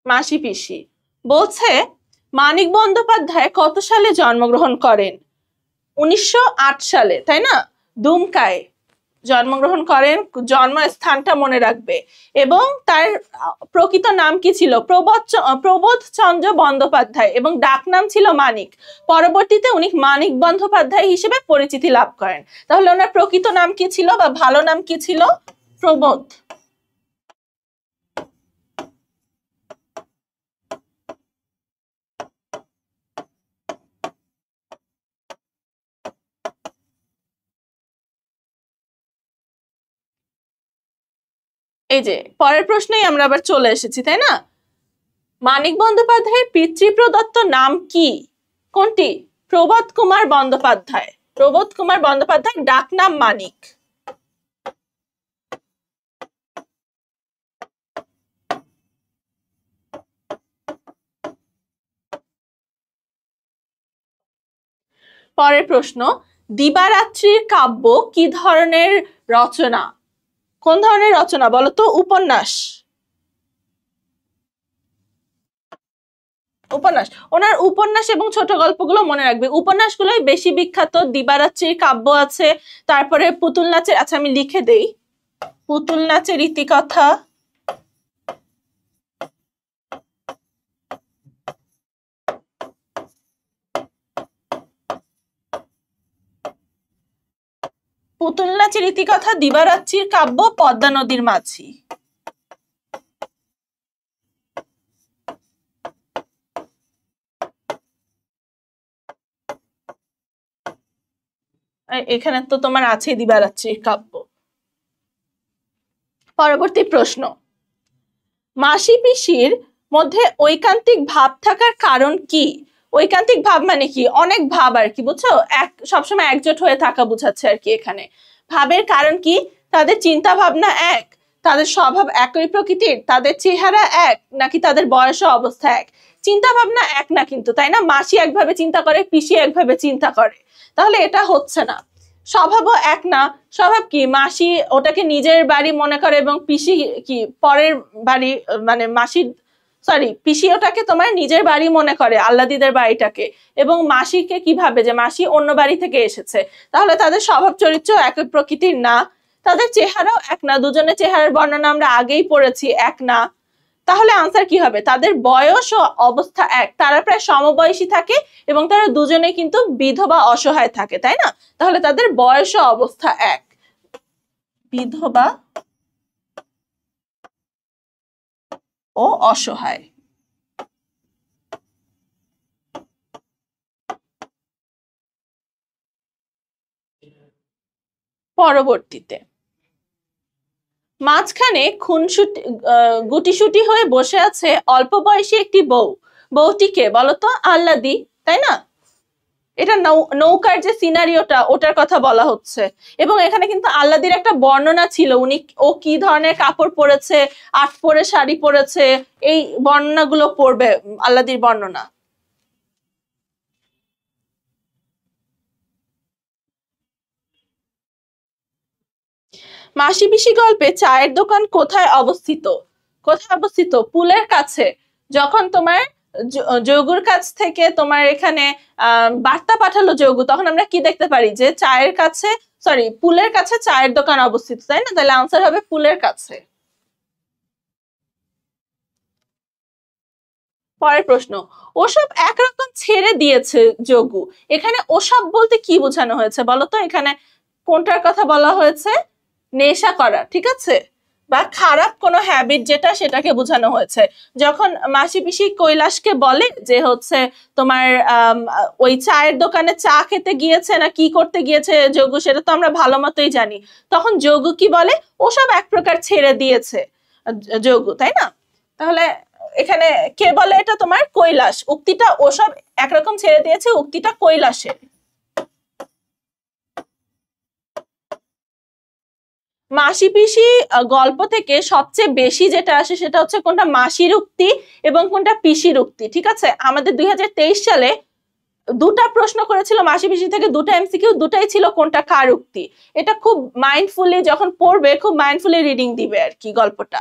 মাসি পিসি বলছে মানিক বন্দ্যোপাধ্যায় কত সালে জন্মগ্রহণ করেন? 1908 সালে, তাই না? দুমকায় জন্মগ্রহণ করেন, জন্মস্থানটা মনে রাখবে। এবং তার প্রকৃত নাম কি ছিল? প্রবোধ চন্দ্র বন্দ্যোপাধ্যায়, এবং ডাক নাম ছিল মানিক। পরবর্তীতে উনি মানিক বন্দ্যোপাধ্যায় হিসেবে পরিচিতি লাভ করেন। তাহলে ওনার প্রকৃত নাম কি ছিল বা ভালো নাম কি ছিল? প্রবোধ। এই যে পরের প্রশ্নেই আমরা আবার চলে এসেছি, তাই না? মানিক বন্দ্যোপাধ্যায়ের পিতৃপ্রদত্ত নাম কি? কোনটি? প্রবোধ কুমার বন্দ্যোপাধ্যায়। প্রবোধ কুমার বন্দ্যোপাধ্যায়, ডাক নাম মানিক। পরের প্রশ্ন, দিবারাত্রির কাব্য কি ধরনের রচনা? কোন ধরনের রচনা বলতো? উপন্যাস। উপন্যাস। ওনার উপন্যাস এবং ছোট গল্পগুলো মনে রাখবে। উপন্যাসগুলোই বেশি বিখ্যাত। দিবারাত্রির কাব্য আছে, তারপরে পুতুল নাচের, আচ্ছা আমি লিখে দেই, পুতুল নাচের ইতিকথা, পুতুল নাচের ইতিকথা, দিবারাত্রির কাব্য, পদ্মা নদীর মাঝি। এখানে তো তোমার আছে দিবারাত্রির কাব্য। পরবর্তী প্রশ্ন, মাসি পিসির মধ্যে ঐকান্তিক ভাব থাকার কারণ কি? ঐকান্তিক ভাব মানে কি? অনেক ভাব আর কি, বুঝছো? এক সবসময় একজোট হয়ে থাকা বুঝাচ্ছে আর কি এখানে। ভাবের কারণ কি? তাদের চিন্তা ভাবনা এক, তাদের স্বভাব একই প্রকৃতির, তাদের চেহারা এক, নাকি তাদের বয়স ও অবস্থা এক? চিন্তা ভাবনা এক না কিন্তু, তাই না? মাসি একভাবে চিন্তা করে, পিসি একভাবে চিন্তা করে, তাহলে এটা হচ্ছে না। স্বভাবও এক না। স্বভাব কি? মাসি ওটাকে নিজের বাড়ি মনে করে এবং পিসি কি পরের বাড়ি, মানে মাসির পিসি ওটাকে তোমার নিজের বাড়ি মনে করে, আল্লাদিদের বাড়িটাকে। এবং মাসিকে কি ভাবে? যে মাসি অন্য বাড়ি থেকে এসেছে। তাহলে তাদের স্বভাব চরিত্র একই প্রকৃতির না। তাদের চেহারাও এক না, দুজনের চেহারার বর্ণনা আমরা আগেই পড়েছি, এক না। তাহলে আনসার কি হবে? তাদের বয়স ও অবস্থা এক, তারা প্রায় সমবয়সী থাকে এবং তারা দুজনেই কিন্তু বিধবা অসহায় থাকে, তাই না? তাহলে তাদের বয়স ও অবস্থা এক, বিধবা ও অসহায়। পরবর্তীতে, মাঝখানে খুনসুটি গুটিসুটি হয়ে বসে আছে অল্প বয়সী একটি বউ। বউটিকে বলতো? আল্লাদি, তাই না? এটা নৌকার যে সিনারিওটা, ওটার কথা বলা হচ্ছে। এবং এখানে কিন্তু আল্লাদির একটা বর্ণনা ছিল, ও কি ধরনের কাপড় পরেছে, আট পরে শাড়ি পরেছে, এই বর্ণনাগুলো পড়বে, আল্লাদির বর্ণনা। মাসি পিসি গল্পে চায়ের দোকান কোথায় অবস্থিত? কোথায় অবস্থিত? পুলের কাছে। যখন তোমার যৌগুর কাছ থেকে তোমার এখানে বার্তা পাঠালো যৌগু, তখন আমরা কি দেখতে পারি? যে চায়ের কাছে, পুলের কাছে চায়ের দোকান অবস্থিত, তাই না? তাহলে আনসার হবে পুলের কাছে। পরের প্রশ্ন, ওসব একরকম ছেড়ে দিয়েছে যোগু। এখানে ওসব বলতে কি বোঝানো হয়েছে বলতো? এখানে কোনটার কথা বলা হয়েছে? নেশা করা, ঠিক আছে, বা খারাপ কোনো হ্যাবিট যেটা, সেটাকে বোঝানো হয়েছে। যখন মাসি পিসি কৈলাসকে বলে যে হচ্ছে তোমার ওই চায়ের দোকানে চা খেতে গিয়েছে না কি করতে গিয়েছে যোগু, সেটা তো আমরা ভালো মতোই জানি। তখন যোগু কি বলে? ওসব এক প্রকার ছেড়ে দিয়েছে যোগু, তাই না? তাহলে এখানে কে বলে? এটা তোমার কৈলাস। উক্তিটা ওসব একরকম ছেড়ে দিয়েছে, উক্তিটা কৈলাসের। মাসি পিসি গল্প থেকে সবচেয়ে বেশি যেটা আসে সেটা হচ্ছে কোনটা মাসির উক্তি এবং কোনটা পিসির উক্তি। ঠিক আছে, আমাদের 2023 সালে দুটা প্রশ্ন করেছিল মাসি পিসি থেকে, দুটা এমসিকিউ, দুটাই ছিল কোনটা কার উক্তি। এটা খুব মাইন্ডফুলি যখন পড়বে খুব মাইন্ডফুলি রিডিং দিবে আর কি গল্পটা।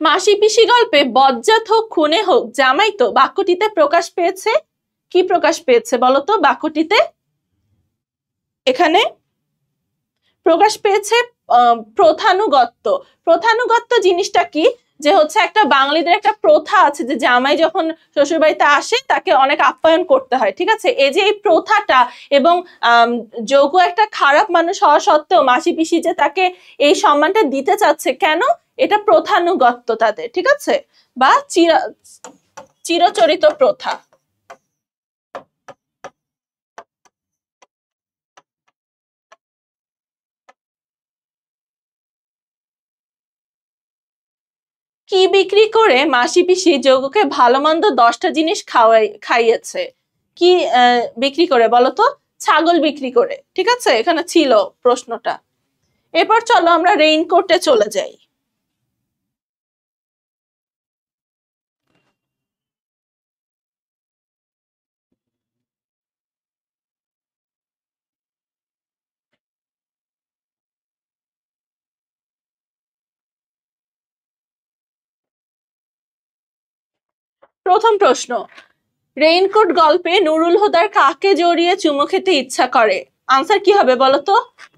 মাসি পিসি গল্পে বজ্জাত হোক খুনে হোক জামাই তো বাক্যটিতে প্রকাশ পেয়েছে। কি প্রকাশ পেয়েছে বলতো বাক্যটিতে? এখানে প্রকাশ পেয়েছে প্রথানুগত্য। প্রথানুগত্য জিনিসটা কি? যে হচ্ছে একটা বাঙালিদের একটা প্রথা আছে যে জামাই যখন শ্বশুর বাড়িতে আসে তাকে অনেক আপ্যায়ন করতে হয়। ঠিক আছে, এই যে এই প্রথাটা এবং যোগ্য একটা খারাপ মানুষ হওয়া সত্ত্বেও মাসি পিসি যে তাকে এই সম্মানটা দিতে চাচ্ছে কেন? এটা প্রথানুগত্য তাদের। ঠিক আছে, বা চিরচরিত প্রথা। কি বিক্রি করে মাসি পিসি যোগকে ভালো মন্দ 10টা জিনিস খাইয়েছে? কি বিক্রি করে বলতো? ছাগল বিক্রি করে। ঠিক আছে, এখানে ছিল প্রশ্নটা। এরপর চলো আমরা রেইনকোটে চলে যাই। প্রথম প্রশ্ন, রেইনকোট গল্পে নুরুল হুদার কাকে জড়িয়ে চুমু খেতে ইচ্ছা করে? আনসার কি হবে বলতো?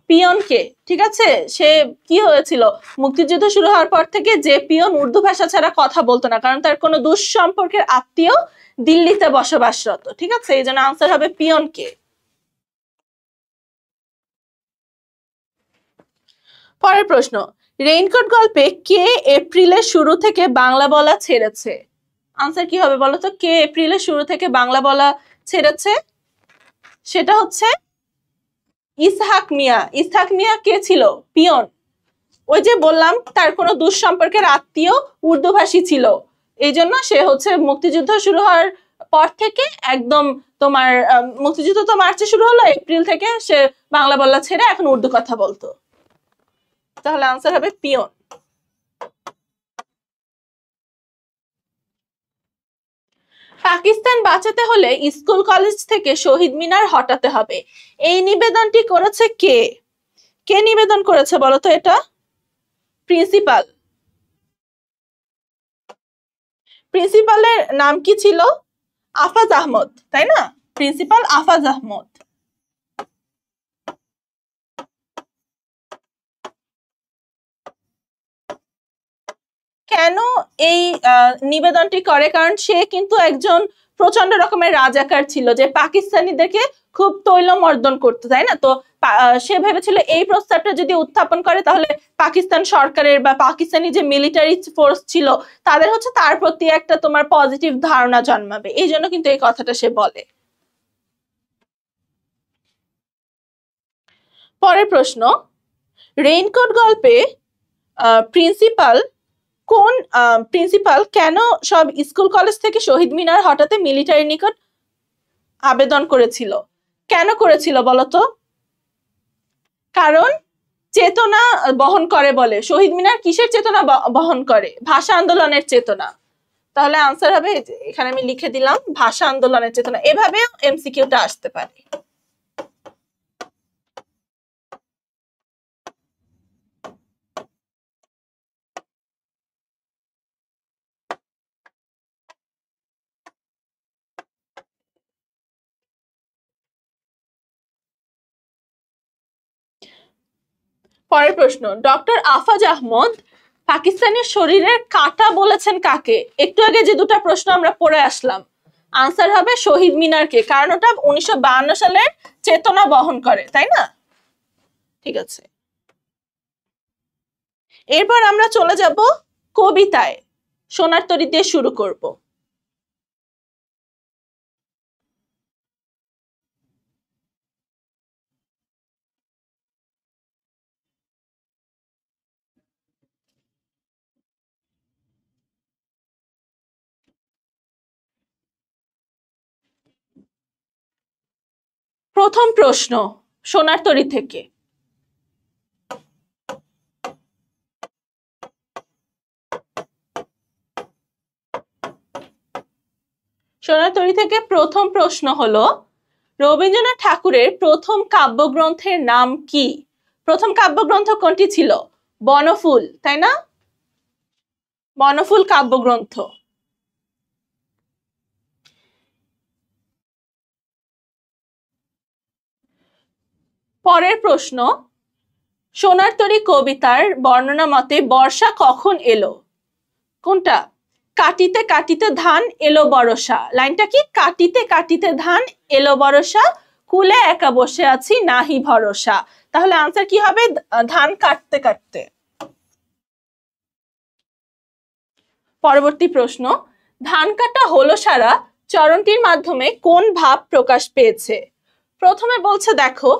পিয়নকে। ঠিক আছে, সে কি হয়েছিল মুক্তিযুদ্ধ শুরু হওয়ার পর থেকে যে পিয়ন উর্দু ভাষা ছাড়া কথা বলতো না, কারণ তার কোনো দুঃসম্পর্কের আত্মীয় দিল্লিতে বসবাসরত। ঠিক আছে, এই জন্য আনসার হবে পিয়নকে। পরের প্রশ্ন, রেইনকোট গল্পে কে এপ্রিলের শুরু থেকে বাংলা বলা ছেড়েছে? আনসার কি হবে বলতো? কে এপ্রিলের শুরু থেকে বাংলা বলা ছেড়েছে? সেটা হচ্ছে ইসহাক মিয়া। ইসহাক মিয়া কে ছিল? পিয়ন। ওই যে বললাম তার কোনো দুঃসম্পর্কের আত্মীয় উর্দুভাষী ছিল, এই জন্য সে হচ্ছে মুক্তিযুদ্ধ শুরু হওয়ার পর থেকে একদম তোমার মুক্তিযুদ্ধ তো মার্চে শুরু হলো, এপ্রিল থেকে সে বাংলা বলা ছেড়ে এখন উর্দু কথা বলতো। তাহলে আনসার হবে পিয়ন। পাকিস্তান বাঁচাতে হলে স্কুল কলেজ থেকে শহীদ মিনার হটাতে হবে, এই নিবেদনটি করেছে কে? কে নিবেদন করেছে বলতো এটা? প্রিন্সিপাল। প্রিন্সিপালের নাম কি ছিল? আফাজ আহমদ, তাই না? প্রিন্সিপাল আফাজ আহমদ। কেন এই নিবেদনটি করে? কারণ সে কিন্তু একজন প্রচন্ড রকমের রাজাকার ছিল যে পাকিস্তানিদেরকে খুব তৈলমর্দন করতো, তাই না? তো সে ভেবেছিল এই প্রস্তাবটা যদি উত্থাপন করে তাহলে পাকিস্তান সরকারের বা পাকিস্তানি যে মিলিটারি ফোর্স ছিল তাদের হচ্ছে তার প্রতি একটা তোমার পজিটিভ ধারণা জন্মাবে, এই জন্য কিন্তু এই কথাটা সে বলে। পরের প্রশ্ন, রেইনকোট গল্পে প্রিন্সিপাল কোন প্রিন্সিপাল কেন সব স্কুল কলেজ থেকে শহীদ মিনার হঠাতে মিলিটারির নিকট আবেদন করেছিল? কেন করেছিল বলতো? কারণ চেতনা বহন করে বলে। শহীদ মিনার কিসের চেতনা বহন করে? ভাষা আন্দোলনের চেতনা। তাহলে আনসার হবে, এখানে আমি লিখে দিলাম ভাষা আন্দোলনের চেতনা। এভাবেও এমসিকিউটা আসতে পারে। পরের প্রশ্ন, ডক্টর আফাজ আহমদ পাকিস্তানের শরীরের কাঁটা বলেছেন কাকে? একটু আগে যে দুটো প্রশ্ন আমরা পড়ে আসলাম, আনসার হবে শহীদ মিনারকে, কারণ ওটা 1952 সালের চেতনা বহন করে, তাই না? ঠিক আছে, এরপর আমরা চলে যাব কবিতায়। সোনার তরী দিয়ে শুরু করব। প্রথম প্রশ্ন সোনার তরী থেকে। সোনার তরী থেকে প্রথম প্রশ্ন হলো রবীন্দ্রনাথ ঠাকুরের প্রথম কাব্যগ্রন্থের নাম কি? প্রথম কাব্যগ্রন্থ কোনটি ছিল? বনফুল, তাই না? বনফুল কাব্যগ্রন্থ। পরের প্রশ্ন সোনার তরী কবিতার বর্ণনা মতে বর্ষা কখন এলো? কোনটা? কাটিতে কাটিতে ধান এলো বরষা। লাইনটা কি? কাটিতে কাটিতে ধান এলো বরষা, কুলে একা বসে আছি নাহি ভরসা। তাহলে আনসার কি হবে? ধান কাটতে কাটতে। পরবর্তী প্রশ্ন ধান কাটা হলো সারা চরণটির মাধ্যমে কোন ভাব প্রকাশ পেয়েছে? প্রথমে বলছে দেখো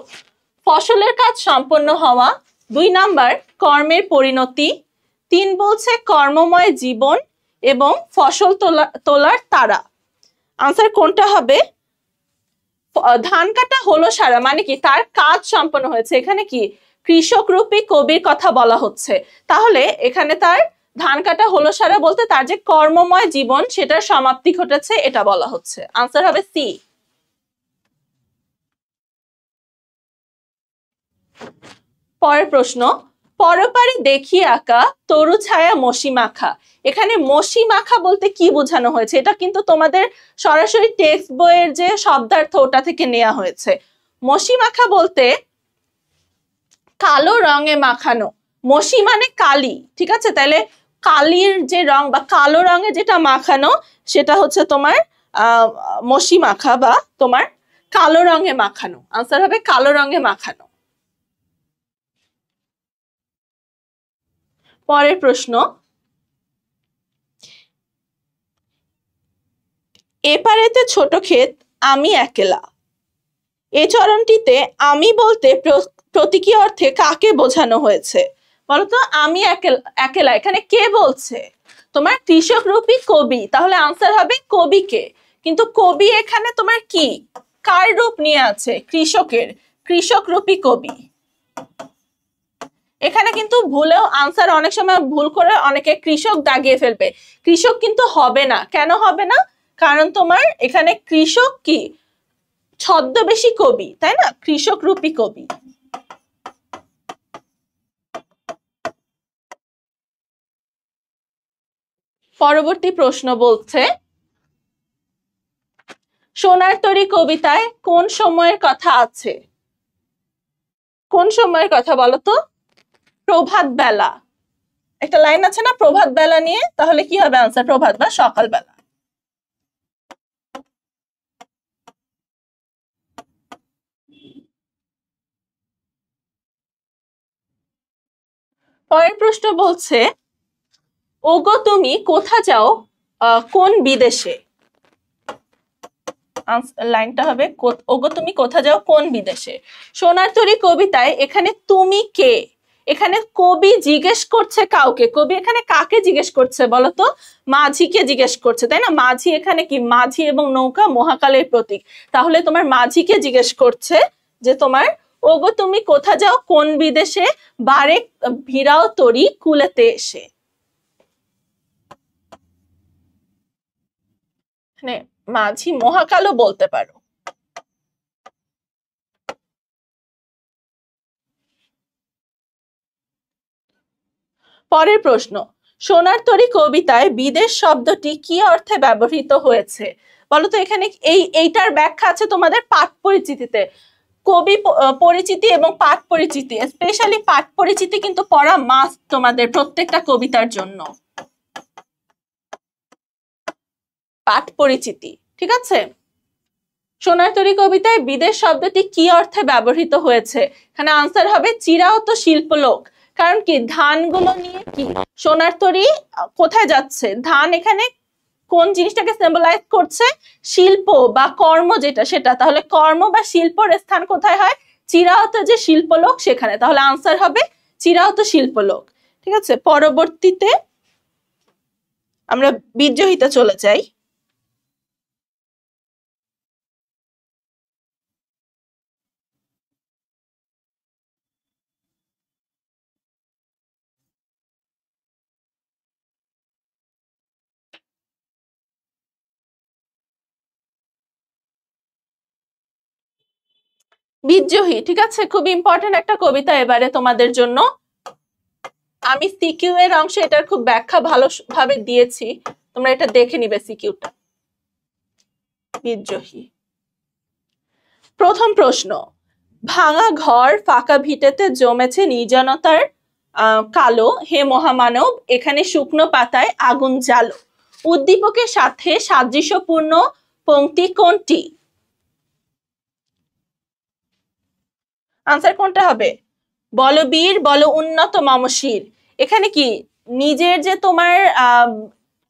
ফসলের কাজ সম্পন্ন হওয়া, 2 নাম্বার কর্মের পরিণতি, 3 বলছে কর্মময় জীবন এবং ফসল তোলার তারা। আনসার কোনটা হবে? ধান কাটা হলো সারা মানে কি? তার কাজ সম্পন্ন হয়েছে। এখানে কি কৃষক রূপী কবির কথা বলা হচ্ছে, তাহলে এখানে তার ধান কাটা হলো সারা বলতে তার যে কর্মময় জীবন সেটার সমাপ্তি ঘটেছে এটা বলা হচ্ছে। আনসার হবে সি। পরের প্রশ্ন পরপারে দেখিয়ে আঁকা তরু ছায়া মসি মাখা। এখানে মসি মাখা বলতে কি বোঝানো হয়েছে? এটা কিন্তু তোমাদের সরাসরি টেক্সট বইয়ের যে শব্দার্থ ওটা থেকে নেওয়া হয়েছে। মসি মাখা বলতে কালো রঙে মাখানো। মসি মানে কালি, ঠিক আছে? তাহলে কালির যে রং বা কালো রঙে যেটা মাখানো সেটা হচ্ছে তোমার মসি মাখা বা তোমার কালো রঙে মাখানো। আনসার হবে কালো রঙে মাখানো। পরের প্রশ্ন এপারেতে ছোট ক্ষেত আমি একলা। এই চরণটিতে আমি বলতে প্রতীকী অর্থে কাকে বোঝানো হয়েছে? বলতো আমি একলা এখানে কে বলছে? তোমার কৃষক রূপী কবি। তাহলে আনসার হবে কবিকে। কিন্তু কবি এখানে তোমার কি কার রূপ নিয়ে আছে? কৃষকের। কৃষক রূপী কবি। এখানে কিন্তু ভুলেও আনসার অনেক সময় ভুল করে অনেকে কৃষক দাগিয়ে ফেলবে। কৃষক কিন্তু হবে না। কেন হবে না? কারণ তোমার এখানে কৃষক কি ছদ্মবেশী কবি, তাই না? কৃষক রূপী কবি। পরবর্তী প্রশ্ন বলছে সোনার তরী কবিতায় কোন সময়ের কথা আছে? কোন সময়ের কথা বলো তো? প্রভাত বেলা। একটা লাইন আছে না প্রভাত বেলা নিয়ে, তাহলে কি হবে আনসার? প্রভাত বা সকাল বেলা। পরের প্রশ্ন বলছে ওগো তুমি কোথা যাও কোন বিদেশে। লাইনটা হবে ওগো তুমি কোথা যাও কোন বিদেশে। সোনার তরী কবিতায় এখানে তুমি কে? এখানে কবি জিজ্ঞেস করছে কাউকে। কবি এখানে কাকে জিজ্ঞেস করছে বলতো? মাঝিকে জিজ্ঞেস করছে, তাই না? মাঝি এখানে কি? মাঝি এবং নৌকা মহাকালের প্রতীক। তাহলে তোমার মাঝিকে জিজ্ঞেস করছে যে তোমার ওগো তুমি কোথা যাও কোন বিদেশে, বারে ভিড়াও তরী কুলেতে এসে। মানে মাঝি মহাকালও বলতে পারো। পরের প্রশ্ন সোনার তরী কবিতায় বিদেশ শব্দটি কি অর্থে ব্যবহৃত হয়েছে বলতো? এখানে এইটার ব্যাখ্যা আছে তোমাদের পাঠ পরিচিতিতে। কবি পরিচিতি এবং পাঠ পরিচিতি, স্পেশালি পাঠ পরিচিতি কিন্তু পড়া মাস্ট তোমাদের প্রত্যেকটা কবিতার জন্য। পাঠ পরিচিতি, ঠিক আছে? সোনার তরী কবিতায় বিদেশ শব্দটি কি অর্থে ব্যবহৃত হয়েছে? এখানে আনসার হবে চিরায়ত শিল্পলোক। কারণ কি ধানগুলো নিয়ে কি সোনার তরী কোথায় যাচ্ছে? ধান এখানে কোন জিনিসটাকে সিম্বলাইজ করছে? শিল্প বা কর্ম যেটা সেটা। তাহলে কর্ম বা শিল্পের স্থান কোথায় হয়? চিরায়ত যে শিল্পলোক সেখানে। তাহলে আনসার হবে চিরায়ত শিল্পলোক, ঠিক আছে? পরবর্তীতে আমরা বিদ্রোহিতা চলে যাই। বিদ্রোহী, ঠিক আছে, খুব ইম্পর্টেন্ট একটা কবিতা এবারে তোমাদের জন্য। আমি সিকিউ এর অংশে এটার খুব ব্যাখ্যা ভালোভাবে দিয়েছি, তোমরা এটা দেখে নিবে সিকিউটা। বিদ্রোহী। প্রথম প্রশ্ন, ভাঙা ঘর ফাঁকা ভিটেতে জমেছে নির্জনতার কালো, হে মহামানব এখানে শুকনো পাতায় আগুন জ্বালো। উদ্দীপকের সাথে সাদৃশ্যপূর্ণ পংক্তি কোনটি? আনসার কোনটা হবে? বলবীর বল উন্নত মমশির। এখানে কি নিজের যে তোমার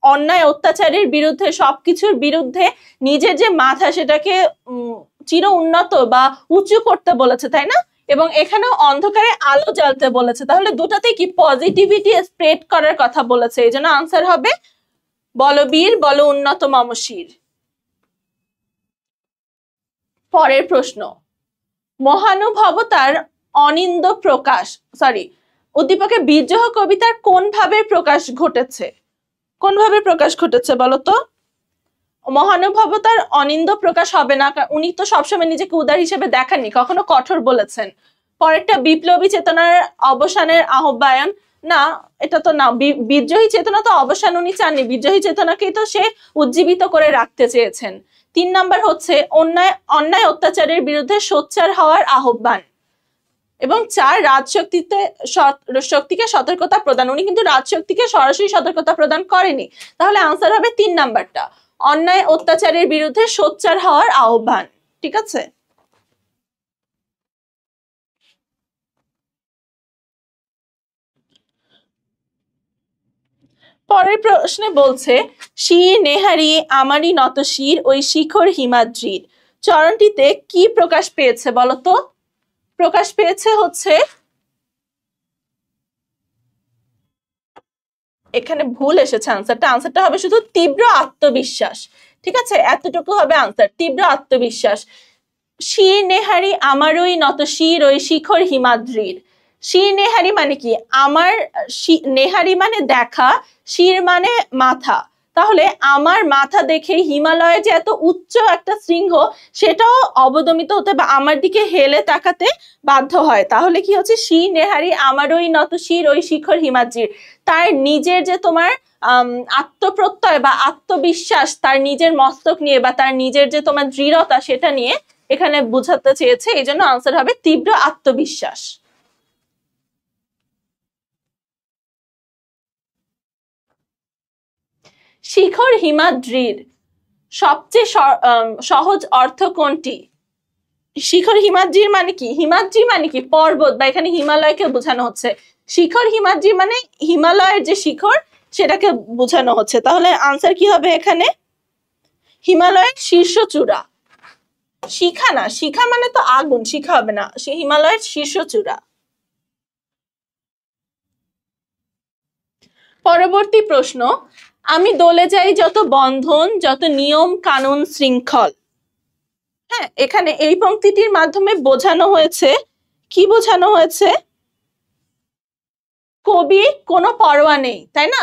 অন্যায় অত্যাচারের বিরুদ্ধে, সবকিছুর বিরুদ্ধে নিজের যে মাথা সেটাকে চির উন্নত বা উঁচু করতে বলেছে, তাই না? এবং এখানেও অন্ধকারে আলো জ্বালতে বলেছে, তাহলে দুটাতে কি পজিটিভিটি স্প্রেড করার কথা বলেছে, এই জন্য আনসার হবে বলবীর বল উন্নত মমশির। পরের প্রশ্ন, মহানুভবতার অনিন্দ প্রকাশ, উদ্দীপকে বিদ্রোহ কবিতার কোন ভাবে প্রকাশ ঘটেছে? কোন ভাবে প্রকাশ ঘটেছে বলতো? মহানুভবতার অনিন্দ প্রকাশ হবে না, উনি তো সবসময় নিজেকে উদার হিসেবে দেখাননি, কখনো কঠোর বলেছেন। পরেরটা বিপ্লবী চেতনার অবসানের আহ্বান, না এটা তো না, বিদ্রোহী চেতনা তো অবসান উনি চাননি, বিদ্রোহী চেতনাকেই তো সে উজ্জীবিত করে রাখতে চেয়েছেন। 3 নাম্বার হচ্ছে অন্যায় অত্যাচারের বিরুদ্ধে সোচ্চার হওয়ার আহ্বান। এবং 4 শক্তিকে সতর্কতা প্রদান, উনি কিন্তু রাজশক্তিকে সরাসরি সতর্কতা প্রদান করেনি, তাহলে আনসার হবে 3 নাম্বারটা, অন্যায় অত্যাচারের বিরুদ্ধে সোচ্চার হওয়ার আহ্বান। ঠিক আছে, পরের প্রশ্নে বলছে, শির নেহারি আমারই নত শির ওই শিখর হিমাদ্রির চরণটিতে কি প্রকাশ পেয়েছে বলতো? প্রকাশ পেয়েছে হচ্ছে, এখানে ভুল এসেছে আনসারটা হবে শুধু তীব্র আত্মবিশ্বাস। ঠিক আছে, এতটুকু হবে আনসার, তীব্র আত্মবিশ্বাস। শির নেহারি আমারই নত শির ওই শিখর হিমাদ্রির। শির নেহারি মানে কি? আমার নেহারি মানে দেখা, শির মানে মাথা, তাহলে আমার মাথা দেখে হিমালয়ের যে এত উচ্চ একটা শৃঙ্গ সেটাও অবদমিত হতে বা আমার দিকে হেলে তাকাতে বাধ্য হয়। তাহলে কি হচ্ছে, শির নেহারি আমারই নত শির ওই শিখর হিমাদ্রির, তার নিজের যে তোমার আত্মপ্রত্যয় বা আত্মবিশ্বাস তার নিজের মস্তক নিয়ে বা তার নিজের যে তোমার দৃঢ়তা সেটা নিয়ে এখানে বোঝাতে চেয়েছে, এই জন্য আনসার হবে তীব্র আত্মবিশ্বাস। শিখর হিমাদ্রির সবচেয়ে সহজ অর্থ কোনটি? শিখর হিমাদ্রির মানে কি? হিমাদ্রি মানে কি? পর্বত, বা এখানে হিমালয়কে বোঝানো হচ্ছে। শিখর হিমাদ্রি মানে হিমালয়ের যে শিখর সেটাকে বোঝানো হচ্ছে, তাহলে আনসার কি হবে এখানে? হিমালয়ের শীর্ষ চূড়া। শিখা না, শিখা মানে তো আগুন, শিখা হবে না, সে হিমালয়ের শীর্ষ চূড়া। পরবর্তী প্রশ্ন, আমি দলে যাই যত বন্ধন যত নিয়ম কানুন শৃঙ্খল। হ্যাঁ, এখানে এই পংক্তিটির মাধ্যমে বোঝানো হয়েছে কি? বোঝানো হয়েছে কবি কোনো পরোয়া নেই, তাই না?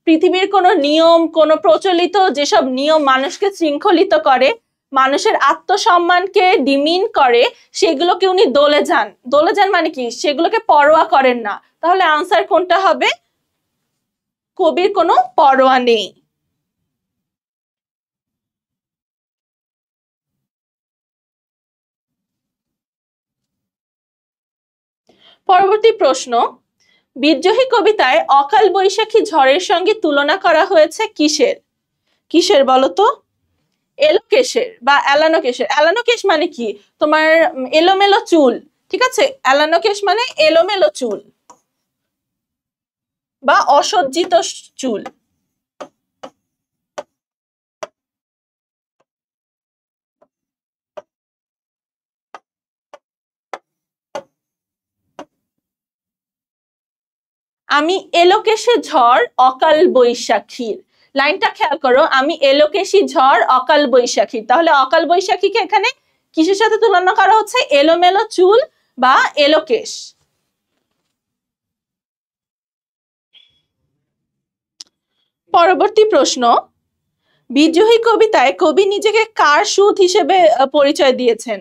পৃথিবীর কোনো নিয়ম, কোনো প্রচলিত যেসব নিয়ম মানুষকে শৃঙ্খলিত করে, মানুষের আত্মসম্মানকে ডিমিন করে, সেগুলোকে উনি দলে যান। দলে যান মানে কি? সেগুলোকে পরোয়া করেন না। তাহলে আনসার কোনটা হবে? কবির কোনো পরোয়া নেই। পরবর্তী প্রশ্ন, বিদ্রোহী কবিতায় অকাল বৈশাখী ঝড়ের সঙ্গে তুলনা করা হয়েছে কিসের? কিসের বলতো? এলোকেশের বা এলানোকেশের। এলানোকেশ মানে কি? তোমার এলোমেলো চুল, ঠিক আছে, এলানোকেশ মানে এলোমেলো চুল বা অসজ্জিত চুল। আমি এলোকেশে ঝড় অকাল বৈশাখীর, লাইনটা খেয়াল করো, আমি এলোকেশী ঝড় অকাল বৈশাখী, তাহলে অকাল বৈশাখীকে এখানে কিসের সাথে তুলনা করা হচ্ছে? এলোমেলো চুল বা এলোকেশ। পরবর্তী প্রশ্ন, বিদ্রোহী কবিতায় কবি নিজেকে কার সুত হিসেবে পরিচয় দিয়েছেন?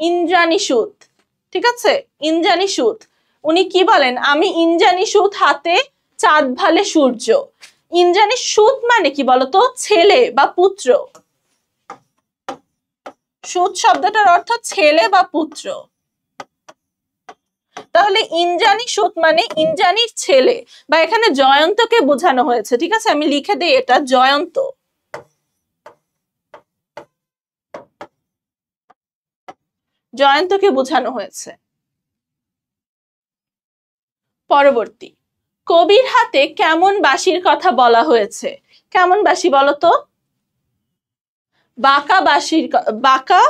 ইন্দ্রাণী সুত, ঠিক আছে, ইন্দ্রাণী সুত। উনি কি বলেন, আমি ইন্দ্রাণী সুত হাতে চাঁদ ভালে সূর্য। ইন্দ্রাণী সুত মানে কি বলতো, ছেলে বা পুত্র। সুত শব্দটার অর্থ ছেলে বা পুত্র। তাহলে ইন্দ্রাণী সুত মানে ইন্দ্রাণীর ছেলে, বা এখানে জয়ন্তকে বোঝানো হয়েছে, ঠিক আছে, আমি লিখে দিই এটা জয়ন্ত। জয়ন্তকে বোঝানো হয়েছে। পরবর্তী, কবির হাতে কেমন বাঁশির কথা বলা হয়েছে? কেমন বাঁশি বলতো? বাঁকা বাঁশির, বাঁকা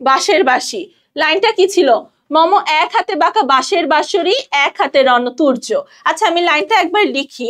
বাঁশের বাঁশি। লাইনটা কি ছিল? মম এক হাতে বাঁকা বাঁশের বাঁশরি, এক হাতে রণতুর্য। আচ্ছা আমি লাইনটা একবার লিখি।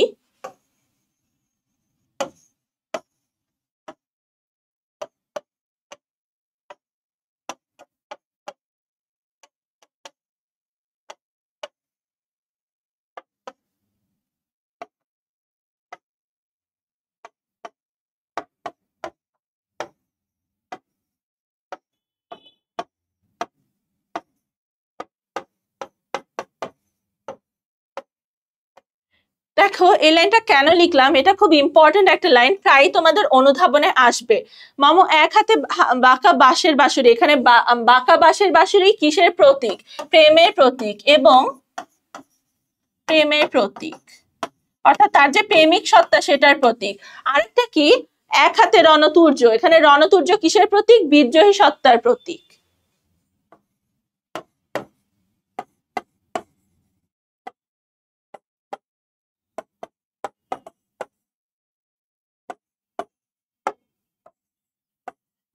দেখো এই লাইনটা কেন লিখলাম, এটা খুব ইম্পর্টেন্ট একটা লাইন, প্রায় তোমাদের অনুধাবনে আসবে। মামু এক হাতে বাঁকা বাঁশের বাঁশরি, এখানে বাঁকা বাঁশের বাঁশরি কিসের প্রতীক? প্রেমের প্রতীক, এবং প্রেমের প্রতীক, অর্থাৎ তার যে প্রেমিক সত্তা সেটার প্রতীক। আরেকটা কি, এক হাতে রণতুর্য, এখানে রণতুর্য কিসের প্রতীক? বিদ্রোহী সত্তার প্রতীক।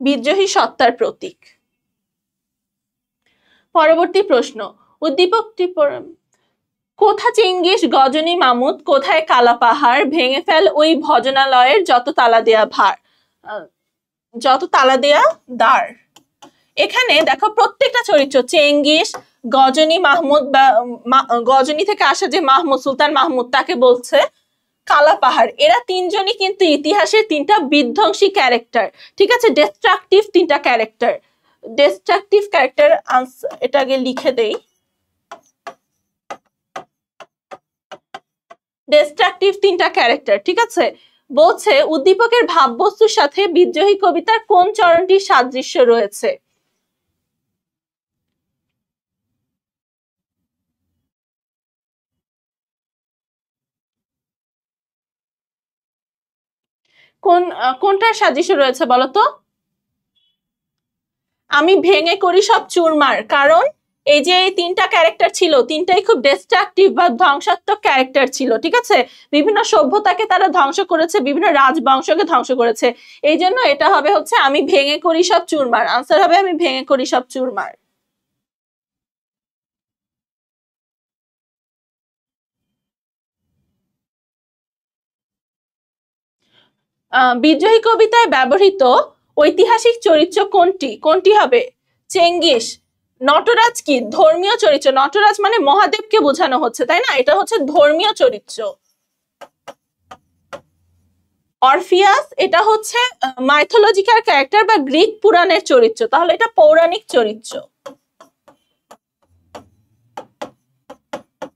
বিদ্রোহী সত্তার প্রতীক। পরবর্তী প্রশ্ন, উদ্দীপকটি কোথা চেঙ্গিস গজনী মামুদ, কোথায় কালা পাহাড়, ভেঙে ফেল ওই ভজনালয়ের যত তালা দেয়া ভার, যত তালা দেয়া দ্বার। এখানে দেখো প্রত্যেকটা চরিত্র, চেঙ্গিস, গজনী মাহমুদ, বা গজনী থেকে আসা যে মাহমুদ, সুলতান মাহমুদ, তাকে বলছে কালা পাহাড়। এরা তিনজনই কিন্তু ইতিহাসের তিনটা বিধ্বংসী ক্যারেক্টার, ঠিক আছে, ডিস্ট্রাকটিভ তিনটা ক্যারেক্টার। ডিস্ট্রাকটিভ ক্যারেক্টার, এটা আগে লিখে দেই। ডিস্ট্রাকটিভ তিনটা ক্যারেক্টার, ঠিক আছে। বলছে উদ্দীপকের ভাববস্তুর সাথে বিদ্রোহী কবিতার কোন চরণটির সাদৃশ্য রয়েছে? কোনটার সাদৃশ্য রয়েছে বলতো? আমি ভেঙে করি সব চুরমার, কারণ এই যে এই তিনটা ক্যারেক্টার ছিল, তিনটাই খুব ডিস্ট্রাকটিভ বা ধ্বংসাত্মক ক্যারেক্টার ছিল, ঠিক আছে। বিভিন্ন সভ্যতাকে তারা ধ্বংস করেছে, বিভিন্ন রাজবংশকে ধ্বংস করেছে। এই জন্য এটা হবে হচ্ছে আমি ভেঙে করি সব চুরমার। আনসার হবে আমি ভেঙে করি সব চুরমার। বিদ্রোহী কবিতায় ব্যবহৃত ঐতিহাসিক চরিত্র কোনটি? কোনটি হবে? চেঙ্গিস। নটরাজ কি? ধর্মীয় চরিত্র। নটরাজ মানে মহাদেবকে বোঝানো হচ্ছে, তাই না? এটা হচ্ছে ধর্মীয় চরিত্র। অরফিয়াস এটা হচ্ছে মাইথোলজিক্যাল ক্যারেক্টার বা গ্রিক পুরাণের চরিত্র, তাহলে এটা পৌরাণিক চরিত্র।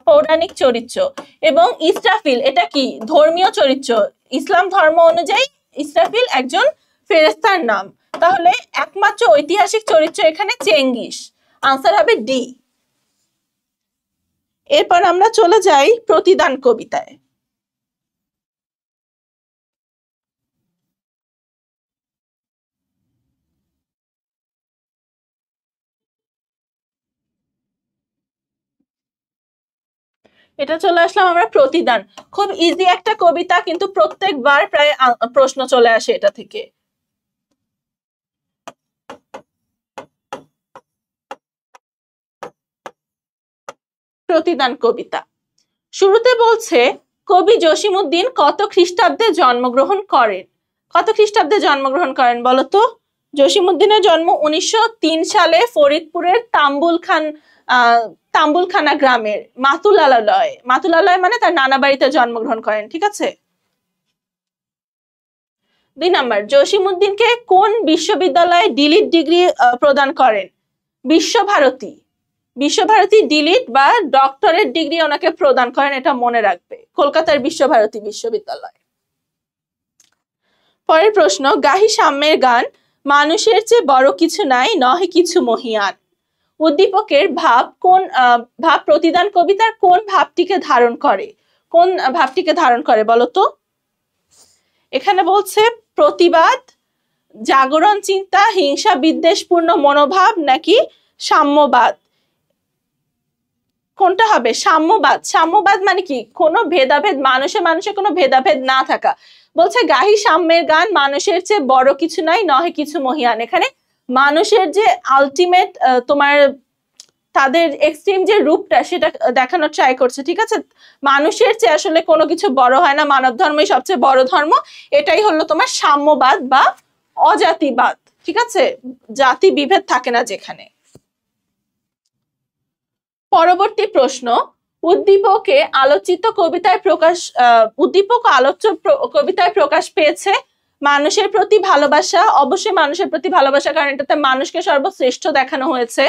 পৌরাণিক চরিত্র। এবং ইসরাফিল এটা কি? ধর্মীয় চরিত্র। ইসলাম ধর্ম অনুযায়ী ইসরাফিল একজন ফেরেশতার নাম। তাহলে একমাত্র ঐতিহাসিক চরিত্র এখানে চেঙ্গিস। আনসার হবে ডি। এরপর আমরা চলে যাই প্রতিদান কবিতায়। এটা চলে আসলাম আমরা প্রতিদান। খুব ইজি একটা কবিতা, কিন্তু প্রত্যেকবার প্রায় প্রশ্ন চলে আসে এটা থেকে। প্রতিদান কবিতা শুরুতে বলছে কবি জসিমউদ্দিন কত খ্রিস্টাব্দে জন্মগ্রহণ করেন? কত খ্রিস্টাব্দে জন্মগ্রহণ করেন বলতো? জসিমউদ্দিনের জন্ম 1903 সালে ফরিদপুরের তাম্বুলখানা গ্রামের মাতুলালয়। মাতুলালয় মানে তার নানা বাড়িতে জন্মগ্রহণ করেন, ঠিক আছে। 2 নাম্বার, জসিমউদ্দিনকে কোন বিশ্ববিদ্যালয়ে ডিলিট ডিগ্রি প্রদান করেন? বিশ্বভারতী, বিশ্বভারতী ডিলিট বা ডক্টরেট ডিগ্রি ওনাকে প্রদান করেন, এটা মনে রাখবে, কলকাতার বিশ্বভারতী বিশ্ববিদ্যালয়। পরের প্রশ্ন, গাহি সাম্যের গান, মানুষের চেয়ে বড় কিছু নাই, নহে কিছু মহিয়ান। উদ্দীপকের ভাব কোন ভাব প্রতিদান কবিতার কোন ভাবটিকে ধারণ করে, কোন ভাবটিকে ধারণ করে বলতো? এখানে বলছে প্রতিবাদ, জাগরণ চিন্তা, হিংসা বিদ্বেষপূর্ণ মনোভাব নাকি সাম্যবাদ। কোনটা হবে? সাম্যবাদ। সাম্যবাদ মানে কি? কোনো ভেদাভেদ, মানুষে মানুষে কোনো ভেদাভেদ না থাকা। বলছে গাহি সাম্যের গান, মানুষের চেয়ে বড় কিছু নাই, নহে কিছু মহিয়ান। এখানে মানুষের যে আলটিমেট তোমার তাদের এক্সট্রিম যে রূপটা সেটা দেখানোর ট্রাই করছে, ঠিক আছে? মানুষের চেয়ে আসলে কোনো কিছু বড় হয় না, মানব ধর্মই সবচেয়ে বড় ধর্ম, এটাই হলো তোমার সাম্যবাদ বা অজাতিবাদ, ঠিক আছে? জাতি বিভেদ থাকে না যেখানে। পরবর্তী প্রশ্ন, উদ্দীপকে আলোচিত কবিতায় প্রকাশ, উদ্দীপক আলোচ্য কবিতায় প্রকাশ পেয়েছে মানুষের প্রতি ভালোবাসা, অবশ্যই মানুষের প্রতি ভালোবাসা, কারণ এটাতে মানুষকে সর্বশ্রেষ্ঠ দেখানো হয়েছে।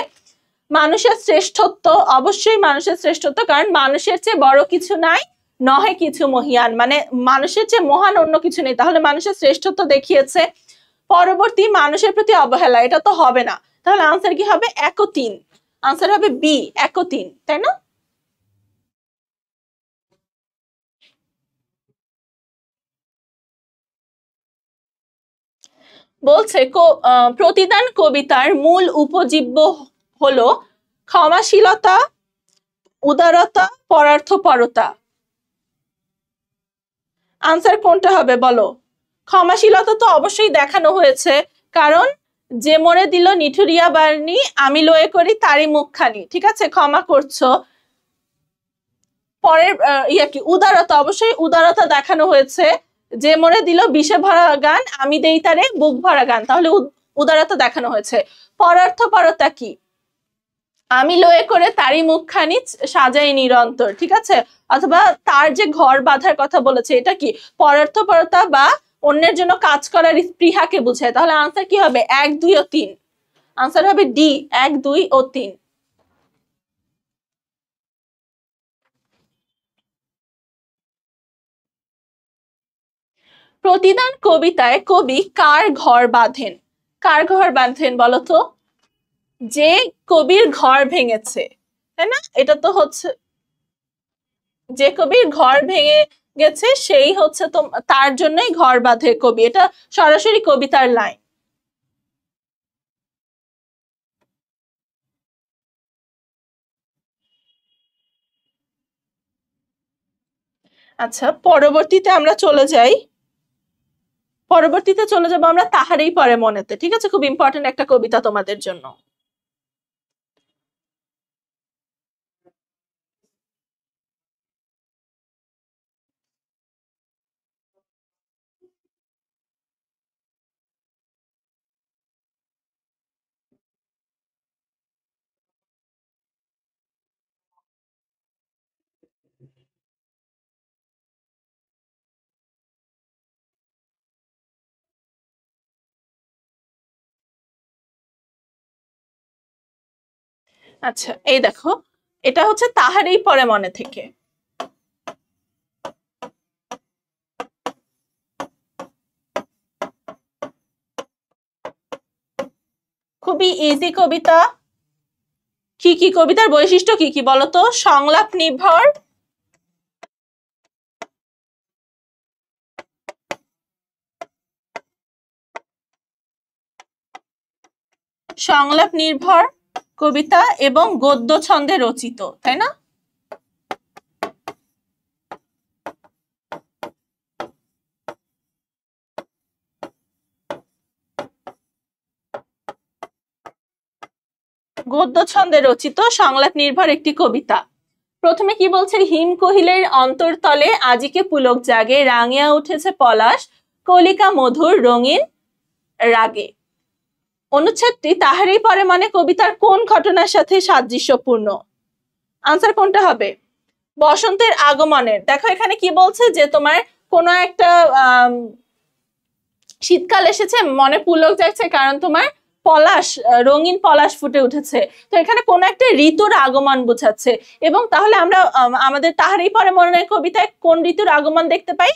মানুষের শ্রেষ্ঠত্ব, অবশ্যই মানুষের শ্রেষ্ঠত্ব, কারণ মানুষের চেয়ে বড় কিছু নাই, নহে কিছু মহিয়ান, মানে মানুষের চেয়ে মহান অন্য কিছু নেই, তাহলে মানুষের শ্রেষ্ঠত্ব দেখিয়েছে। পরবর্তী, মানুষের প্রতি অবহেলা, এটা তো হবে না, তাহলে আনসার কি হবে? 1 ও 3, আনসার হবে বি, 1 ও 3, তাই না? বলছে প্রতিদান কবিতার মূল উপজীব্য হলো ক্ষমাশীলতা, উদারতা, পরার্থপরতা। আনসার কোনটা হবে বলো? ক্ষমাশীলতা তো অবশ্যই দেখানো হয়েছে, কারণ যে মরে দিল নিঠুরিয়া বারনি, আমি লয়ে করি তারই মুখখানি, ঠিক আছে? ক্ষমা করছো। পরের কি উদারতা, অবশ্যই উদারতা দেখানো হয়েছে, যে মরে দিল বিষে ভরা গান, আমি দেই তারে বুক ভরা গান, তাহলে উদারতা দেখানো হয়েছে। পরার্থপরতা কি? আমি লয়ে করে তারই মুখখানি সাজাই নিরন্তর, ঠিক আছে? অথবা তার যে ঘর বাঁধার কথা বলেছে, এটা কি? পরার্থপরতা বা অন্যের জন্য কাজ করার স্পৃহাকে বুঝায়। তাহলে আনসার কি হবে? 1, 2 ও 3, আনসার হবে ডি, 1, 2 ও 3। প্রতিদান কবিতায় কবি কার ঘর বাঁধেন? কার ঘর বাঁধেন বলতো? যে কবির ঘর ভেঙেছে, তাই না? এটা তো হচ্ছে যে কবির ঘর ভেঙে গেছে সেই হচ্ছে তো তার জন্যই ঘর বাঁধে কবি, এটা সরাসরি কবিতার লাইন। আচ্ছা, পরবর্তীতে চলে যাব আমরা তাহারই পরে মনেতে, ঠিক আছে? খুব ইম্পর্টেন্ট একটা কবিতা তোমাদের জন্য। আচ্ছা, এই দেখো, এটা হচ্ছে তাহারই পরে মনে থেকে। খুবই ইজি কবিতা। কি কি কবিতার বৈশিষ্ট্য কি কি বলতো? সংলাপ নির্ভর, সংলাপ নির্ভর কবিতা এবং গদ্য ছন্দে রচিত, তাই না? গদ্য ছন্দে রচিত সংলাপ নির্ভর একটি কবিতা। প্রথমে কি বলছে? হিম কহিলের অন্তরতলে আজিকে পুলক জাগে, রাঙিয়া উঠেছে পলাশ, কলিকা মধুর রঙিন রাগে। অনুচ্ছেদটি তাহারই পরে মানে কবিতার কোন ঘটনার সাথে সাদৃশ্যপূর্ণ? আনসার কোনটা হবে? বসন্তের আগমনের। দেখো এখানে কি বলছে যে তোমার কোনো একটা শীতকাল এসেছে, মনে পুলক যাচ্ছে, কারণ তোমার পলাশ, রঙিন পলাশ ফুটে উঠেছে, তো এখানে কোন একটা ঋতুর আগমন বোঝাচ্ছে। এবং তাহলে আমরা আমাদের তাহারই পরে মনে কবিতায় কোন ঋতুর আগমন দেখতে পাই?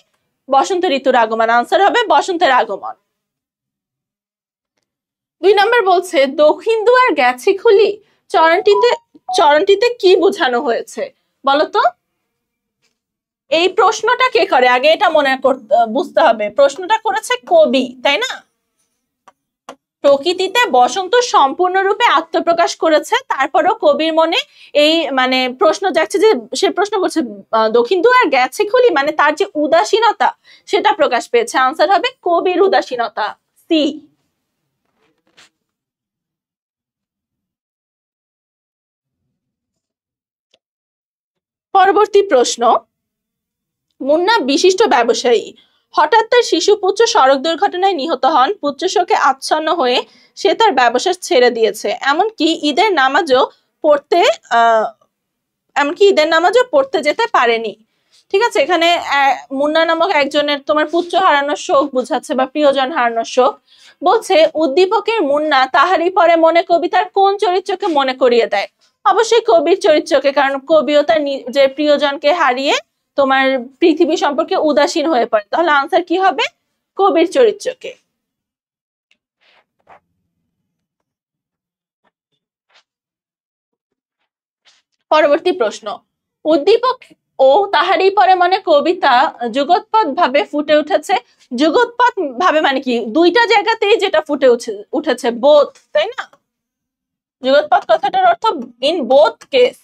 বসন্ত ঋতুর আগমন। আনসার হবে বসন্তের আগমন। 2 নম্বর বলছে দক্ষিণ দুয়ার গেছে খুলি, চরণটিতে কি বোঝানো হয়েছে বলতো? এই প্রশ্নটা কে করে আগে এটা বুঝতে হবে। প্রশ্নটা করেছে কবি, তাই না? প্রকৃতিতে বসন্ত সম্পূর্ণরূপে আত্মপ্রকাশ করেছে, তারপরও কবির মনে এই মানে প্রশ্ন যাচ্ছে যে সে প্রশ্ন করছে দক্ষিণ দুয়ার গেছে খুলি, মানে তার যে উদাসীনতা সেটা প্রকাশ পেয়েছে। আনসার হবে কবির উদাসীনতা, সি। পরবর্তী প্রশ্ন, মুন্না বিশিষ্ট ব্যবসায়ী, হঠাৎ তার শিশুপুত্র সড়ক দুর্ঘটনায় নিহত হন। পুত্র শোকে আচ্ছন্ন হয়ে সে তার ব্যবসা ছেড়ে দিয়েছে, এমনকি ঈদের নামাজও পড়তে যেতে পারেনি। ঠিক আছে, এখানে মুন্না নামক একজনের তোমার পুত্র হারানোর শোক বুঝাচ্ছে বা প্রিয়জন হারানোর শোক। বলছে উদ্দীপকের মুন্না তাহারই পরে মনে কবিতার কোন চরিত্রকে মনে করিয়ে দেয়? অবশ্যই কবির চরিত্রকে, কারণ কবিও তার যে প্রিয়জনকে হারিয়ে তোমার পৃথিবী সম্পর্কে উদাসীন হয়ে পড়ে। তাহলে আনসার কি হবে? কবির চরিত্রকে। পরবর্তী প্রশ্ন, উদ্দীপক ও তাহারই পরে মনে কবিতা যুগোৎপদ ভাবে ফুটে উঠেছে। যুগোৎপদ ভাবে মানে কি? দুইটা জায়গাতেই যেটা ফুটে উঠেছে, বোথ, তাই না? যুগোৎপদ কথাটার অর্থ ইন বোথ কেস।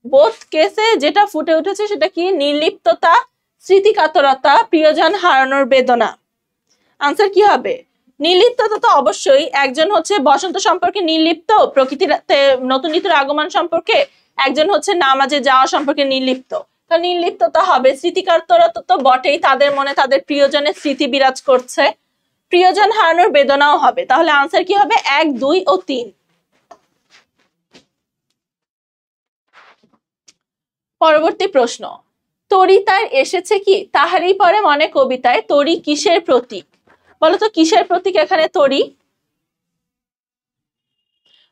বোথ কেসে যেটা ফুটে উঠেছে সেটা কি? নির্লিপ্ততা, স্মৃতিকাতরতা, প্রিয়জন হারানোর বেদনা। আনসার কি হবে? নির্লিপ্ততা তো অবশ্যই, একজন হচ্ছে বসন্ত সম্পর্কে নির্লিপ্ত, প্রকৃতিতে নতুন ঋতুর আগমন সম্পর্কে, একজন হচ্ছে নামাজে যাওয়া সম্পর্কে নির্লিপ্ত। তো নির্লিপ্ততা হবে। স্মৃতিকাতরতা তো বটেই, তাদের মনে তাদের প্রিয়জনের স্মৃতি বিরাজ করছে। প্রিয়জন হারানোর বেদনাও হবে। তাহলে আনসার কি হবে? 1, 2 ও 3। পরবর্তী প্রশ্ন, তরি তার এসেছে কি, তাহারই পরে মনে কবিতায় তরি কিসের প্রতীক? বলতো কিসের প্রতীক এখানে তরি?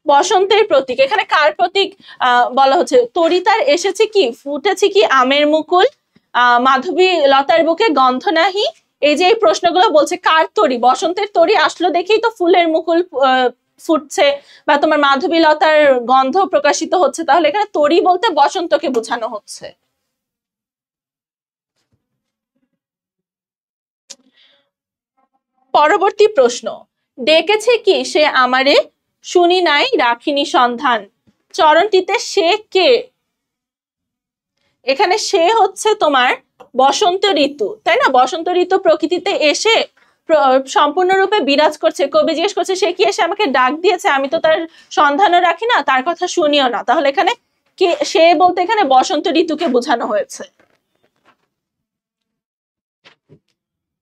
বসন্তের প্রতীক। এখানে কার প্রতীক বলা হচ্ছে? তরি তার এসেছে কি, ফুটেছে কি আমের মুকুল, মাধবী লতার বুকে গন্ধ নাহি। এই যে এই প্রশ্নগুলো বলছে কার তরি? বসন্তের তরি আসলো দেখেই তো ফুলের মুকুল ফুটছে বা তোমার মাধবী লতার গন্ধ প্রকাশিত হচ্ছে। তাহলে এখানে তরি বলতে বসন্তকে বোঝানো হচ্ছে। পরবর্তী প্রশ্ন, ডেকেছে কি সে আমারে, শুনি নাই রাখিনি সন্ধান। চরণটিতে সে কে? এখানে সে হচ্ছে তোমার বসন্ত ঋতু, তাই না? বসন্ত ঋতু প্রকৃতিতে এসে সম্পূর্ণরূপে বিরাজ করছে। কবি জিজ্ঞেস করছে সে কি এসে আমাকে ডাক দিয়েছে, আমি তো তার সন্ধানও রাখি না, তার কথা শুনিও না। তাহলে এখানে কে সে বলতে এখানে বসন্ত ঋতুকে বোঝানো হয়েছে।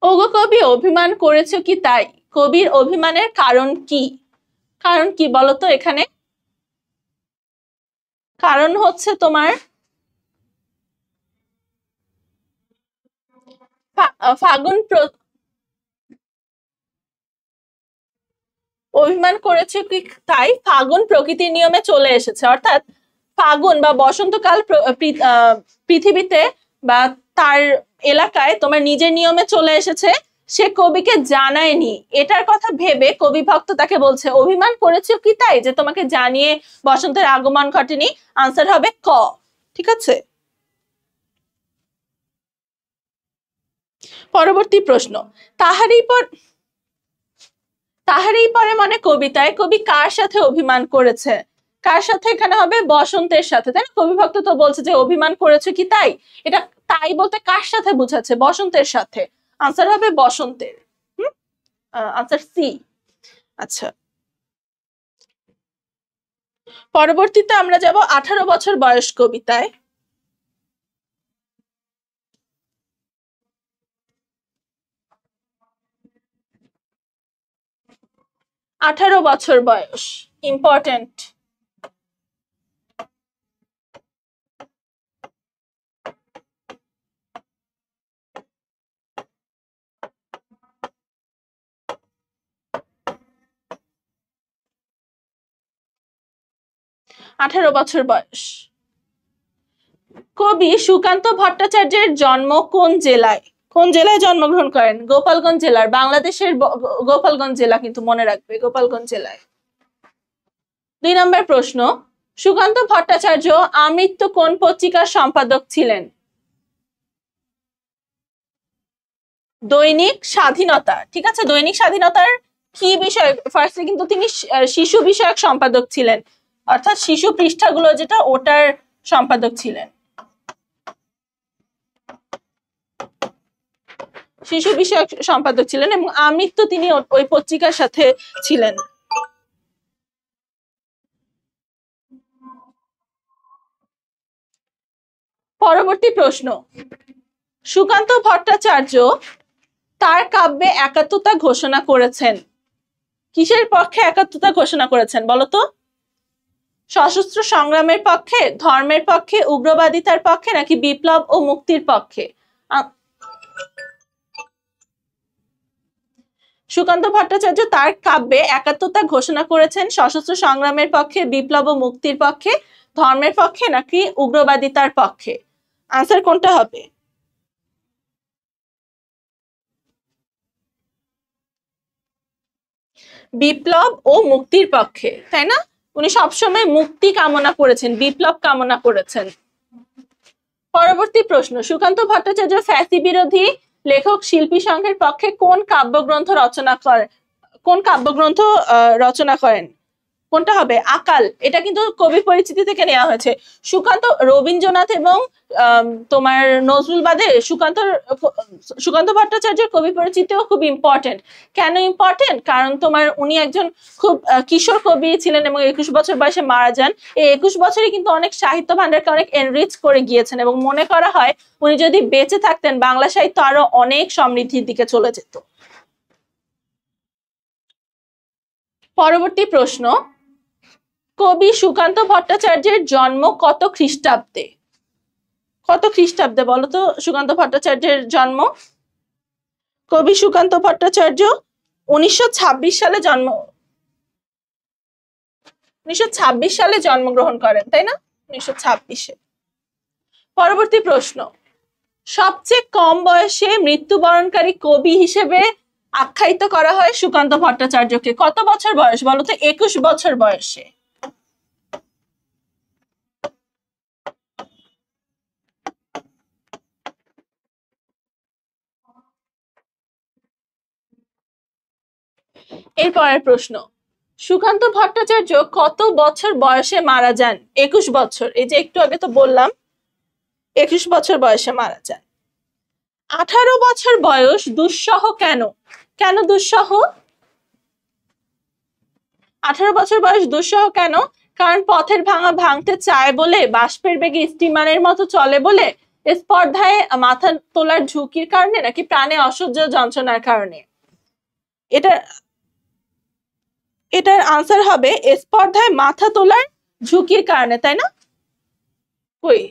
ওগো কবি অভিমান করেছো কি তাই, কবির অভিমানের কারণ কি? কারণ কি বলতো এখানে? কারণ হচ্ছে তোমার ফাগুন, অভিমান করেছে কি তাই ফাগুন প্রকৃতির নিয়মে চলে এসেছে। অর্থাৎ ফাগুন বা বসন্তকাল পৃথিবীতে বা তার এলাকায় তোমার নিজের নিয়মে চলে এসেছে, সে কবিকে জানায়নি। এটার কথা ভেবে কবি ভক্ত তাকে বলছে অভিমান করেছো কি তাই যে তোমাকে জানিয়ে বসন্তের আগমন ঘটেনি। আনসার হবে ক। ঠিক আছে। পরবর্তী প্রশ্ন, তাহারই পর তাহারই পরে মানে কবিতায় কবি কার সাথে অভিমান করেছে? কার সাথে? এখানে হবে বসন্তের সাথে, তাই না? কবি ভক্ত তো বলছে যে অভিমান করেছে কি তাই, এটা তাই বলতে কার সাথে বুঝাচ্ছে? বসন্তের সাথে। আনসার হবে বসন্তের। Answer C. আচ্ছা, পরবর্তীতে আমরা যাব 18 বছর বয়স কবিতায়। 18 বছর বয়স ইম্পর্টেন্ট। 18 বছর বয়স। কবি সুকান্ত ভট্টাচার্যের জন্ম কোন জেলায়? কোন জেলায় জন্মগ্রহণ করেন? গোপালগঞ্জ জেলার, বাংলাদেশের গোপালগঞ্জ জেলা, কিন্তু মনে রাখবে গোপালগঞ্জ জেলায়। 2 নম্বর প্রশ্ন, সুকান্ত ভট্টাচার্য আমৃত্যু কোন পত্রিকার সম্পাদক ছিলেন? দৈনিক স্বাধীনতা। ঠিক আছে, দৈনিক স্বাধীনতার কি বিষয়? ফার্স্টে কিন্তু তিনি শিশু বিষয়ক সম্পাদক ছিলেন, অর্থাৎ শিশু পৃষ্ঠাগুলো যেটা, ওটার সম্পাদক ছিলেন, শিশু বিষয়ক সম্পাদক ছিলেন, এবং আমৃত্যু তিনি ওই পত্রিকার সাথে ছিলেন। পরবর্তী প্রশ্ন, সুকান্ত ভট্টাচার্য তার কাব্যে একাত্মতা ঘোষণা করেছেন। কিসের পক্ষে একাত্মতা ঘোষণা করেছেন বলতো? সশস্ত্র সংগ্রামের পক্ষে, ধর্মের পক্ষে, উগ্রবাদিতার পক্ষে, নাকি বিপ্লব ও মুক্তির পক্ষে? সুকান্ত ভট্টাচার্য তার কাব্যে একাত্মতা ঘোষণা করেছেন সশস্ত্র সংগ্রামের পক্ষে, বিপ্লব ও মুক্তির পক্ষে, ধর্মের পক্ষে, নাকি উগ্রবাদিতার পক্ষে? আনসার কোনটা হবে? বিপ্লব ও মুক্তির পক্ষে, তাই না? উনি সবসময় মুক্তি কামনা করেছেন, বিপ্লব কামনা করেছেন। পরবর্তী প্রশ্ন, সুকান্ত ভট্টাচার্য ফ্যাসি বিরোধী লেখক শিল্পী সংঘের পক্ষে কোন কাব্যগ্রন্থ রচনা করেন? কোনটা হবে? আকাল। এটা কিন্তু কবি পরিচিতি থেকে নেওয়া হয়েছে। সুকান্ত, রবীন্দ্রনাথ এবং তোমার নজরুল বাদে সুকান্ত ভট্টাচার্যের কবি পরিচিতিও খুব ইম্পর্টেন্ট। কেন ইম্পর্টেন্ট? কারণ তোমার উনি একজন খুব কিশোর কবি ছিলেন এবং 21 বছর বয়সে মারা যান। এই 21 বছরই কিন্তু অনেক সাহিত্য ভান্ডারকে অনেক এনরিচ করে গিয়েছেন, এবং মনে করা হয় উনি যদি বেঁচে থাকতেন বাংলা সাহিত্য আরো অনেক সমৃদ্ধির দিকে চলে যেত। পরবর্তী প্রশ্ন, কবি সুকান্ত ভট্টাচার্যের জন্ম কত খ্রিস্টাব্দে? কত খ্রিস্টাব্দে বলতো সুকান্ত ভট্টাচার্যের জন্ম? কবি সুকান্ত ভট্টাচার্য 1926 সালে 1926 সালে জন্মগ্রহণ করেন, তাই না? 1926-এ। পরবর্তী প্রশ্ন, সবচেয়ে কম বয়সে মৃত্যুবরণকারী কবি হিসেবে আখ্যায়িত করা হয় সুকান্ত ভট্টাচার্যকে। কত বছর বয়স বলতো? 21 বছর বয়সে। এরপরের প্রশ্ন, সুকান্ত ভট্টাচার্য কত বছর বয়সে মারা যান? 21 বছর। এই যে একটু আগে তো বললাম 21 বছর বয়সে মারা যান। 18 বছর বয়স দুঃসহ কেন? কেন দুঃসহ? 18 বছর বয়স দুঃসহ কেন? কারণ পথের ভাঙা ভাঙতে চায় বলে, বাষ্পের বেগে স্টিমারের মতো চলে বলে, স্পর্ধায় মাথা তোলার ঝুঁকির কারণে, নাকি প্রাণে অসহ্য যন্ত্রণার কারণে? এটার আনসার হবে স্পর্ধায় মাথা তোলার ঝুঁকির কারণে, তাই না? কই,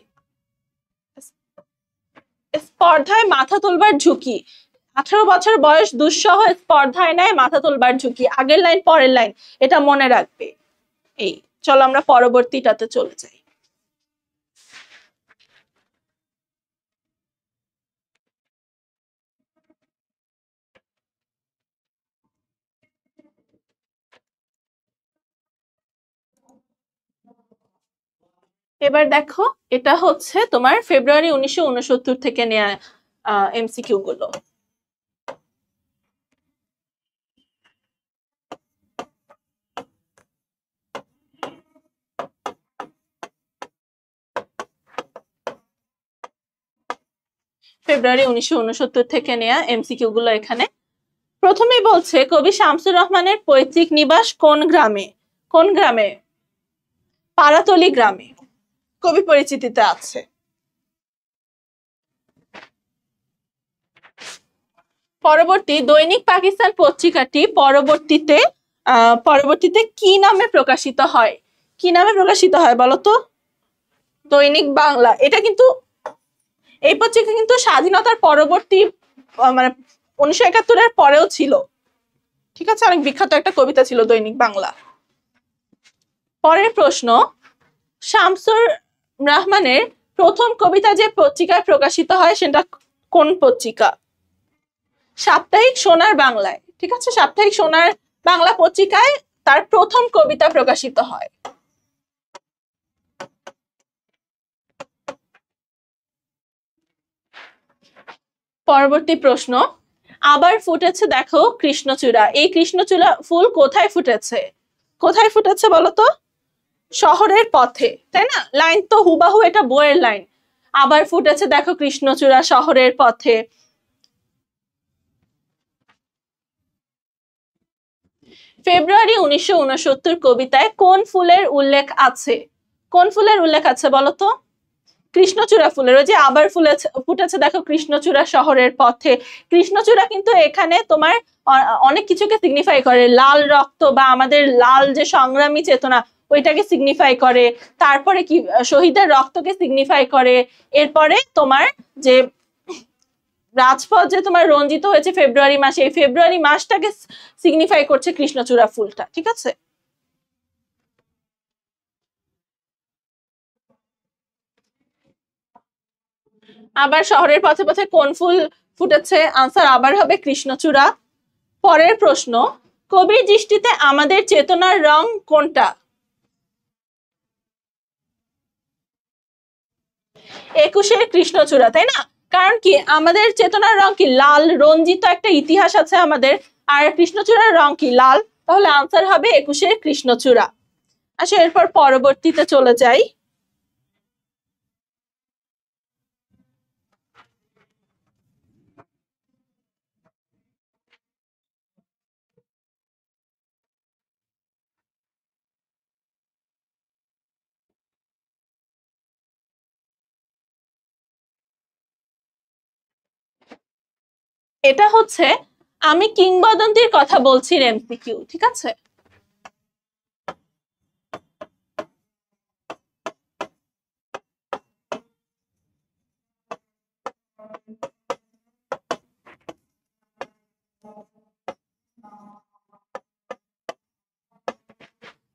স্পর্ধায় মাথা তোলবার ঝুঁকি। 18 বছর বয়স দুঃসহ স্পর্ধায় নেয় মাথা তোলবার ঝুঁকি। আগের লাইন পরের লাইন, এটা মনে রাখবে। এই চলো আমরা পরবর্তীটাতে চলে যাই। এবার দেখো, এটা হচ্ছে তোমার ফেব্রুয়ারি 1969 থেকে নেওয়া এমসিকিউ গুলো। ফেব্রুয়ারি 1969 থেকে নেওয়া এমসিকিউ গুলো এখানে। প্রথমেই বলছে, কবি শামসুর রহমানের পৈতৃক নিবাস কোন গ্রামে? কোন গ্রামে? পাড়াতলী গ্রামে, কবি পরিচিতিতে আছে। পরবর্তী, দৈনিক পাকিস্তান পত্রিকাটি পরবর্তীতে কি নামে প্রকাশিত হয়? কি নামে প্রকাশিত হয় বলতো? দৈনিক বাংলা। এটা কিন্তু, এই পত্রিকা কিন্তু স্বাধীনতার পরবর্তী মানে 1971-এর পরেও ছিল। ঠিক আছে, অনেক বিখ্যাত একটা কবিতা ছিল দৈনিক বাংলা। পরের প্রশ্ন, শামসুর রহমানের প্রথম কবিতা যে পত্রিকায় প্রকাশিত হয় সেটা কোন পত্রিকা? সাপ্তাহিক সোনার বাংলায়। ঠিক আছে, সাপ্তাহিক সোনার বাংলা পত্রিকায় তার প্রথম কবিতা প্রকাশিত হয়। পরবর্তী প্রশ্ন, আবার ফুটেছে দেখো কৃষ্ণচূড়া। এই কৃষ্ণচূড়া ফুল কোথায় ফুটেছে? কোথায় ফুটেছে বলতো? শহরের পথে, তাই না? লাইন তো হুবাহু এটা বইয়ের লাইন। আবার ফুটেছে দেখো কৃষ্ণচূড়া শহরের পথে। ফেব্রুয়ারি 1969 কবিতায় কোন ফুলের উল্লেখ আছে? কোন ফুলের উল্লেখ আছে বলতো? কৃষ্ণচূড়া ফুলের। ওই যে আবার ফুটেছে দেখো কৃষ্ণচূড়া শহরের পথে। কৃষ্ণচূড়া কিন্তু এখানে তোমার অনেক কিছুকে সিগনিফাই করে। লাল রক্ত বা আমাদের লাল যে সংগ্রামী চেতনা ওইটাকে সিগনিফাই করে। তারপরে কি শহীদের রক্তকে সিগনিফাই করে। এরপরে তোমার যে রাজপথ যে তোমার রঞ্জিত হয়েছে ফেব্রুয়ারি মাসে, এই ফেব্রুয়ারি মাসটাকে সিগনিফাই করছে কৃষ্ণচূড়া ফুলটা। ঠিক আছে, আবার শহরের পথে পথে কোন ফুল ফুটেছে? আনসার আবার হবে কৃষ্ণচূড়া। পরের প্রশ্ন, কবির দৃষ্টিতে আমাদের চেতনার রং কোনটা? একুশের কৃষ্ণচূড়া, তাই না? কারণ কি আমাদের চেতনার রং কি? লাল, রঞ্জিত একটা ইতিহাস আছে আমাদের। আর কৃষ্ণচূড়ার রং কি? লাল। তাহলে আনসার হবে একুশের কৃষ্ণচূড়া। আচ্ছা, এরপর পরবর্তীতে চলে যাই। এটা হচ্ছে আমি কিংবদন্তির কথা বলছি এমসিকিউ। ঠিক আছে,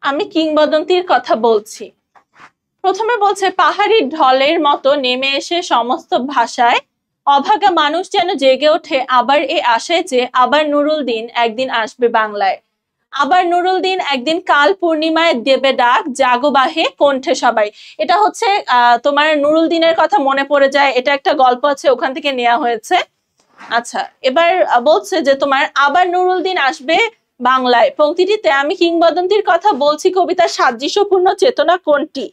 আমি কিংবদন্তির কথা বলছি। প্রথমে বলছে পাহাড়ি ঢলের মতো নেমে এসে সমস্ত ভাষায় অভাগা মানুষ যেন জেগে ওঠে আবার এ আশায় যে আবার নুরুল দিন একদিন আসবে বাংলায়। আবার নুরুল দিন একদিন কাল পূর্ণিমায় দেবে ডাক, জাগো বাহে কণ্ঠে সবাই। এটা হচ্ছে তোমার নুরুল দিনের কথা মনে পড়ে যায়, এটা একটা গল্প আছে, ওখান থেকে নেওয়া হয়েছে। আচ্ছা, এবার বলছে যে তোমার আবার নুরুল দিন আসবে বাংলায় পংক্তিটিতে আমি কিংবদন্তির কথা বলছি কবিতার সাদৃশ্যপূর্ণ চেতনা কোনটি?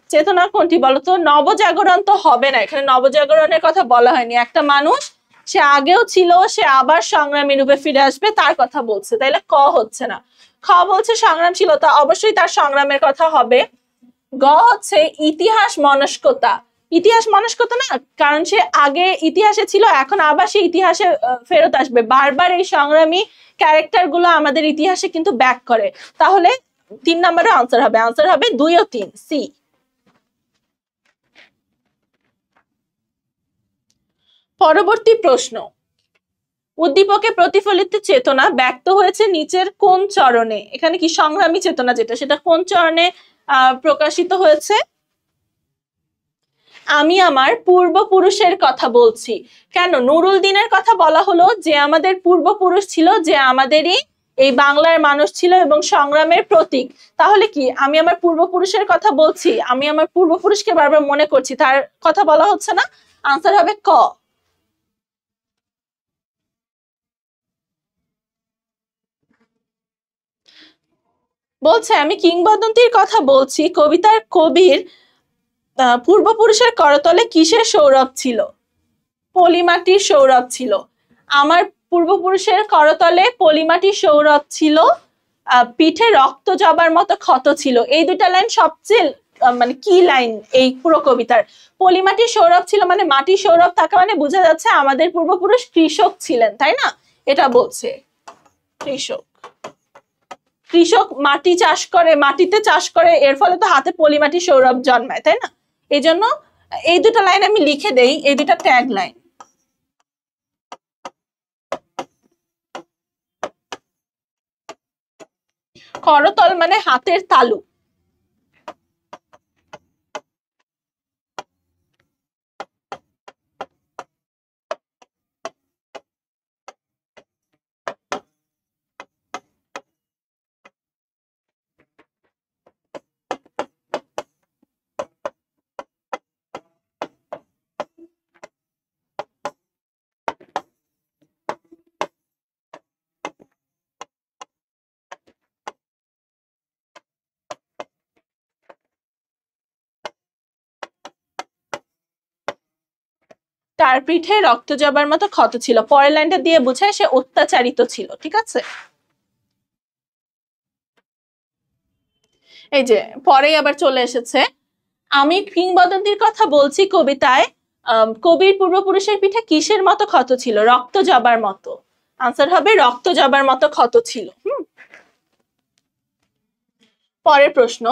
চেতনা কোনটি বলতো? নবজাগরণ তো হবে না, এখানে নবজাগরণের কথা বলা হয়নি। একটা মানুষ, সে আগেও ছিল, সে আবার সংগ্রামী রূপে ফিরে আসবে, তার কথা বলছে। তাইলে ক হচ্ছে না। খ বলছে সংগ্রামশীলতা, অবশ্যই তার সংগ্রামের কথা হবে। গ হচ্ছে ইতিহাস মনস্কতা। ইতিহাস মনস্কতা না, কারণ সে আগে ইতিহাসে ছিল, এখন আবার সে ইতিহাসে ফেরত আসবে। বারবার এই সংগ্রামী ক্যারেক্টার গুলো আমাদের ইতিহাসে কিন্তু ব্যাক করে। তাহলে 3 নম্বরের আনসার হবে, আনসার হবে 2 ও 3, সি। পরবর্তী প্রশ্ন, উদ্দীপকে প্রতিফলিত চেতনা ব্যক্ত হয়েছে নিচের কোন চরণে? এখানে কি সংগ্রামী চেতনা যেটা, সেটা কোন চরণে প্রকাশিত হয়েছে? আমি আমার পূর্বপুরুষের কথা বলছি। কেন নুরুল দিনের কথা বলা হলো? যে আমাদের পূর্বপুরুষ ছিল, যে আমাদেরই এই বাংলার মানুষ ছিল এবং সংগ্রামের প্রতীক। তাহলে কি আমি আমার পূর্বপুরুষের কথা বলছি, আমি আমার পূর্বপুরুষকে বারবার মনে করছি, তার কথা বলা হচ্ছে না? আনসার হবে ক। বলছে আমি কিংবদন্তির কথা বলছি কবিতার কবির পূর্বপুরুষের করতলে কিসের সৌরভ ছিল? পলিমাটির সৌরভ ছিল। আমার পূর্বপুরুষের করতলে পলিমাটির সৌরভ ছিল, পিঠে রক্ত জবার মতো ক্ষত ছিল। এই দুটা লাইন সবচেয়ে মানে কি লাইন এই পুরো কবিতার। পলিমাটির সৌরভ ছিল মানে মাটির সৌরভ থাকা মানে বোঝা যাচ্ছে আমাদের পূর্বপুরুষ কৃষক ছিলেন, তাই না? এটা বলছে কৃষক। কৃষক মাটি চাষ করে, মাটিতে চাষ করে, এর ফলে তো হাতে পলিমাটি সৌরভ জন্মায়, তাই না? এই জন্য এই দুটো লাইন আমি লিখে দেই, এই দুটা ট্যাগ লাইন। করতল মানে হাতের তালু। তার পিঠে রক্ত জবার মতো ক্ষত ছিল। পরের লাইনটা দিয়ে বোঝায় সে অত্যাচারিত ছিল। ঠিক আছে, এই যে পরেই আবার চলে এসেছে, আমি কিংবদন্তির কথা বলছি কবিতায় কবির পূর্বপুরুষের পিঠে কিসের মতো ক্ষত ছিল? রক্ত জবার মতো। আনসার হবে রক্ত জবার মতো ক্ষত ছিল। পরের প্রশ্ন,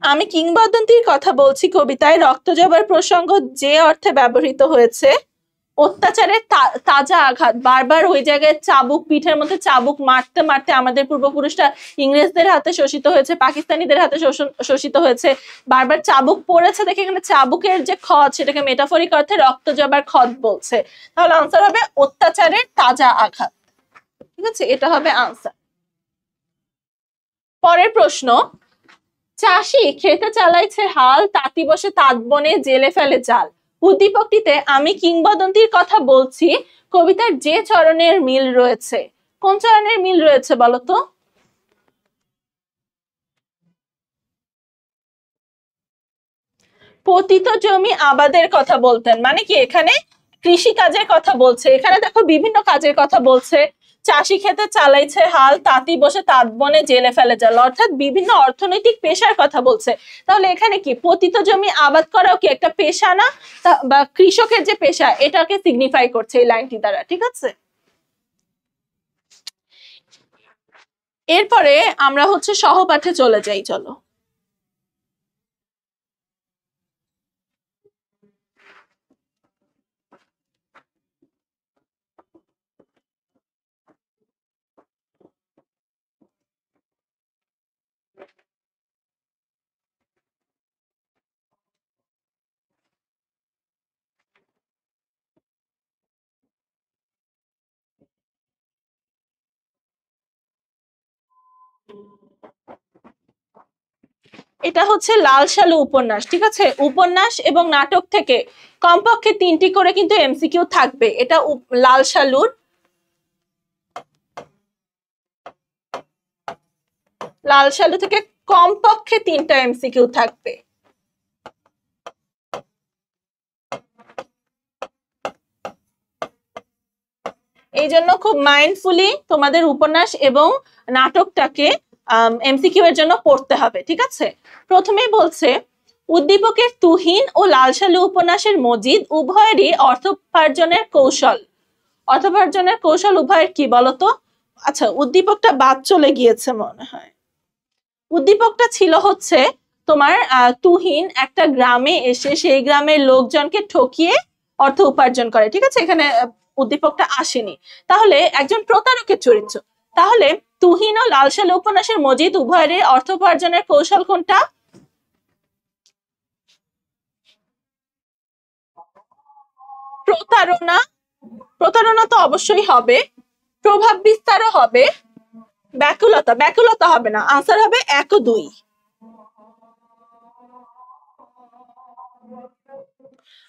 আমি কিংবদন্তির কথা বলছি কবিতায় রক্ত জবার প্রসঙ্গ যে অর্থে ব্যবহৃত হয়েছে অত্যাচারের তাজা আঘাত, বারবার ওই জায়গায় চাবুক, পিঠের মধ্যে চাবুক মারতে মারতে আমাদের পূর্বপুরুষরা ইংরেজদের হাতে শোষিত হয়েছে, পাকিস্তানিদের হাতে শোষিত হয়েছে, বারবার চাবুক পড়েছে দেখে এখানে চাবুকের যে ক্ষত সেটাকে মেটাফরিক অর্থে রক্ত জবার ক্ষত বলছে। তাহলে আনসার হবে অত্যাচারের তাজা আঘাত। ঠিক আছে, এটা হবে আনসার। পরের প্রশ্ন, চাষি খেতে চালাইছে হাল, তাঁতি বসে তাঁত বনে জেলে ফেলে জাল। উদ্দীপকটিতে আমি কিংবদন্তির কথা বলছি কবিতার যে চরণের মিল রয়েছে, কোন চরণের মিল রয়েছে বলতো? পতিত জমি আবাদের কথা বলতেন, মানে কি এখানে কৃষি কাজের কথা বলছে। এখানে দেখো বিভিন্ন কাজের কথা বলছে, চাষি খেতে চালাইছে হাল, তাঁতি বসে তাঁত বনে জেলে ফেলে জাল, অর্থাৎ বিভিন্ন অর্থনৈতিক পেশার কথা বলছে। তাহলে এখানে কি পতিত জমি আবাদ করাও কি একটা পেশা না, বা কৃষকের যে পেশা এটাকে সিগনিফাই করছে এই লাইনটি দ্বারা। ঠিক আছে, এরপরে আমরা হচ্ছে সহপাঠে চলে যাই, চলো। এটা হচ্ছে লাল সালু উপন্যাস। ঠিক আছে, উপন্যাস এবং নাটক থেকে কমপক্ষে 3টি করে কিন্তু এমসিকিউ থাকবে। এটা লাল সালুর, লাল সালু থেকে কমপক্ষে 3টা এমসিকিউ থাকবে। এই জন্য খুব মাইন্ডফুলি তোমাদের উপন্যাস এবং নাটকটাকে এমসিকিউ এর জন্য পড়তে হবে। ঠিক আছে, প্রথমেই বলছে উদ্দীপকের তুহিন ও লাল সালু উপন্যাসের মজিদ উভয়েরই অর্থোপার্জনের কৌশল, অর্থোপার্জনের কৌশল উভয়ের কি বলতো? আচ্ছা, উদ্দীপকটা বাদ চলে গিয়েছে মনে হয়। উদ্দীপকটা ছিল হচ্ছে তোমার তুহিন একটা গ্রামে এসে সেই গ্রামের লোকজনকে ঠকিয়ে অর্থ উপার্জন করে। ঠিক আছে, এখানে উদ্দীপকটা আসেনি। তাহলে একজন প্রতারকের চরিত্র। তাহলে তুহিন ও লাল সালু উপন্যাসের মজিদ উভয়ের অর্থ উপার্জনের কৌশল কোনটা? প্রতারণা। প্রতারণা তো অবশ্যই হবে, প্রভাব বিস্তারও হবে, ব্যাকুলতা, ব্যাকুলতা হবে না। আনসার হবে 1 ও 2।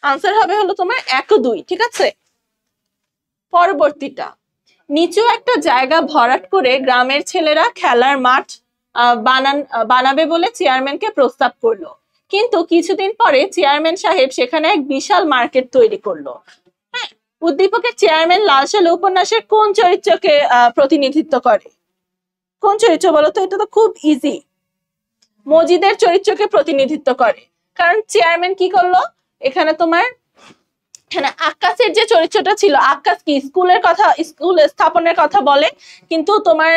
আনসার হবে হলো তোমার 1 ও 2। ঠিক আছে, পরবর্তীটা, নিচু একটা জায়গা ভরাট করে গ্রামের ছেলেরা খেলার মাঠ বানাবে বলে চেয়ারম্যানকে প্রস্তাব করলো, কিন্তু কিছুদিন পরে চেয়ারম্যান সাহেব সেখানে এক বিশাল মার্কেট তৈরি করলো। হ্যাঁ, উদ্দীপকের চেয়ারম্যান লাল সালু উপন্যাসের কোন চরিত্রকে প্রতিনিধিত্ব করে? কোন চরিত্র বলতো? এটা তো খুব ইজি, মজিদের চরিত্রকে প্রতিনিধিত্ব করে। কারণ চেয়ারম্যান কি করলো এখানে তোমার, এখানে আক্কাসের যে চরিত্রটা ছিল, আক্কাস কি স্কুলের কথা, স্কুল স্থাপনের কথা বলে, কিন্তু তোমার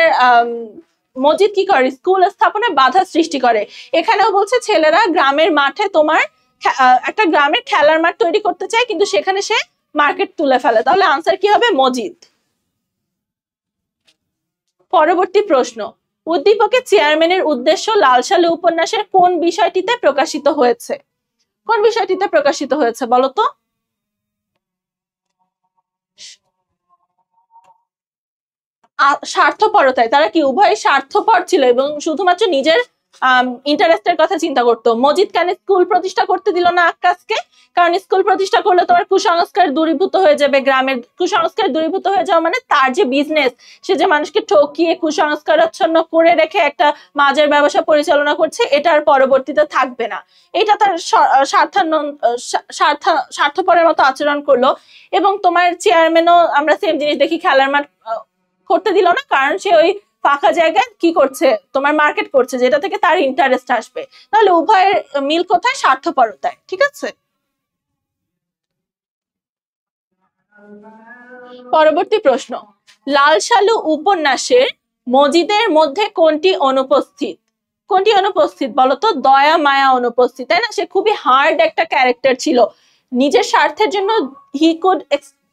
মজিদ কি করে? স্কুল স্থাপনে বাধা সৃষ্টি করে। এখানেও বলছে ছেলেরা গ্রামের মাঠে তোমার একটা গ্রামের খেলার মাঠ তৈরি করতে চায়, কিন্তু সেখানে সে মার্কেট তুলে ফেলে। তাহলে আনসার কি হবে? মজিদ। পরবর্তী প্রশ্ন, উদ্দীপকের চেয়ারম্যানের উদ্দেশ্য লাল সালু উপন্যাসের কোন বিষয়টিতে প্রকাশিত হয়েছে? কোন বিষয়টিতে প্রকাশিত হয়েছে বলতো? স্বার্থপরতায়। তারা কি উভয় স্বার্থপর ছিল এবং শুধুমাত্র নিজের ইন্টারেস্টের কথা চিন্তা করতো। মজিদ কেন স্কুল প্রতিষ্ঠা করতে দিল না আক্কাসকে? কারণ স্কুল প্রতিষ্ঠা করলে তোমার কুসংস্কার দূরীভূত হয়ে যাবে, গ্রামের কুসংস্কার দূরীভূত হয়ে যাওয়া মানে তার যে বিজনেস, সে যে মানুষকে ঠকিয়ে কুসংস্কারাচ্ছন্ন করে রেখে একটা মাজার ব্যবসা পরিচালনা করছে, এটা আর পরবর্তীতে থাকবে না। এটা তার স্বার্থপরের মতো আচরণ করলো। এবং তোমার চেয়ারম্যানও আমরা সেম জিনিস দেখি, খেলার মাঠ করতে দিল না, কারণ সে ওই ফাঁকা জায়গায় কি করছে, তোমার মার্কেট করছে, যেটা থেকে তার ইন্টারেস্ট আসবে। তাহলে উভয়ের মিল কোথায়? স্বার্থপরতায়। ঠিক আছে, পরবর্তী প্রশ্ন, লাল সালু উপন্যাসের মজিদের মধ্যে কোনটি অনুপস্থিত? কোনটি অনুপস্থিত বলতো? দয়া মায়া অনুপস্থিত, তাই না? সে খুবই হার্ড একটা ক্যারেক্টার ছিল, নিজের স্বার্থের জন্য he could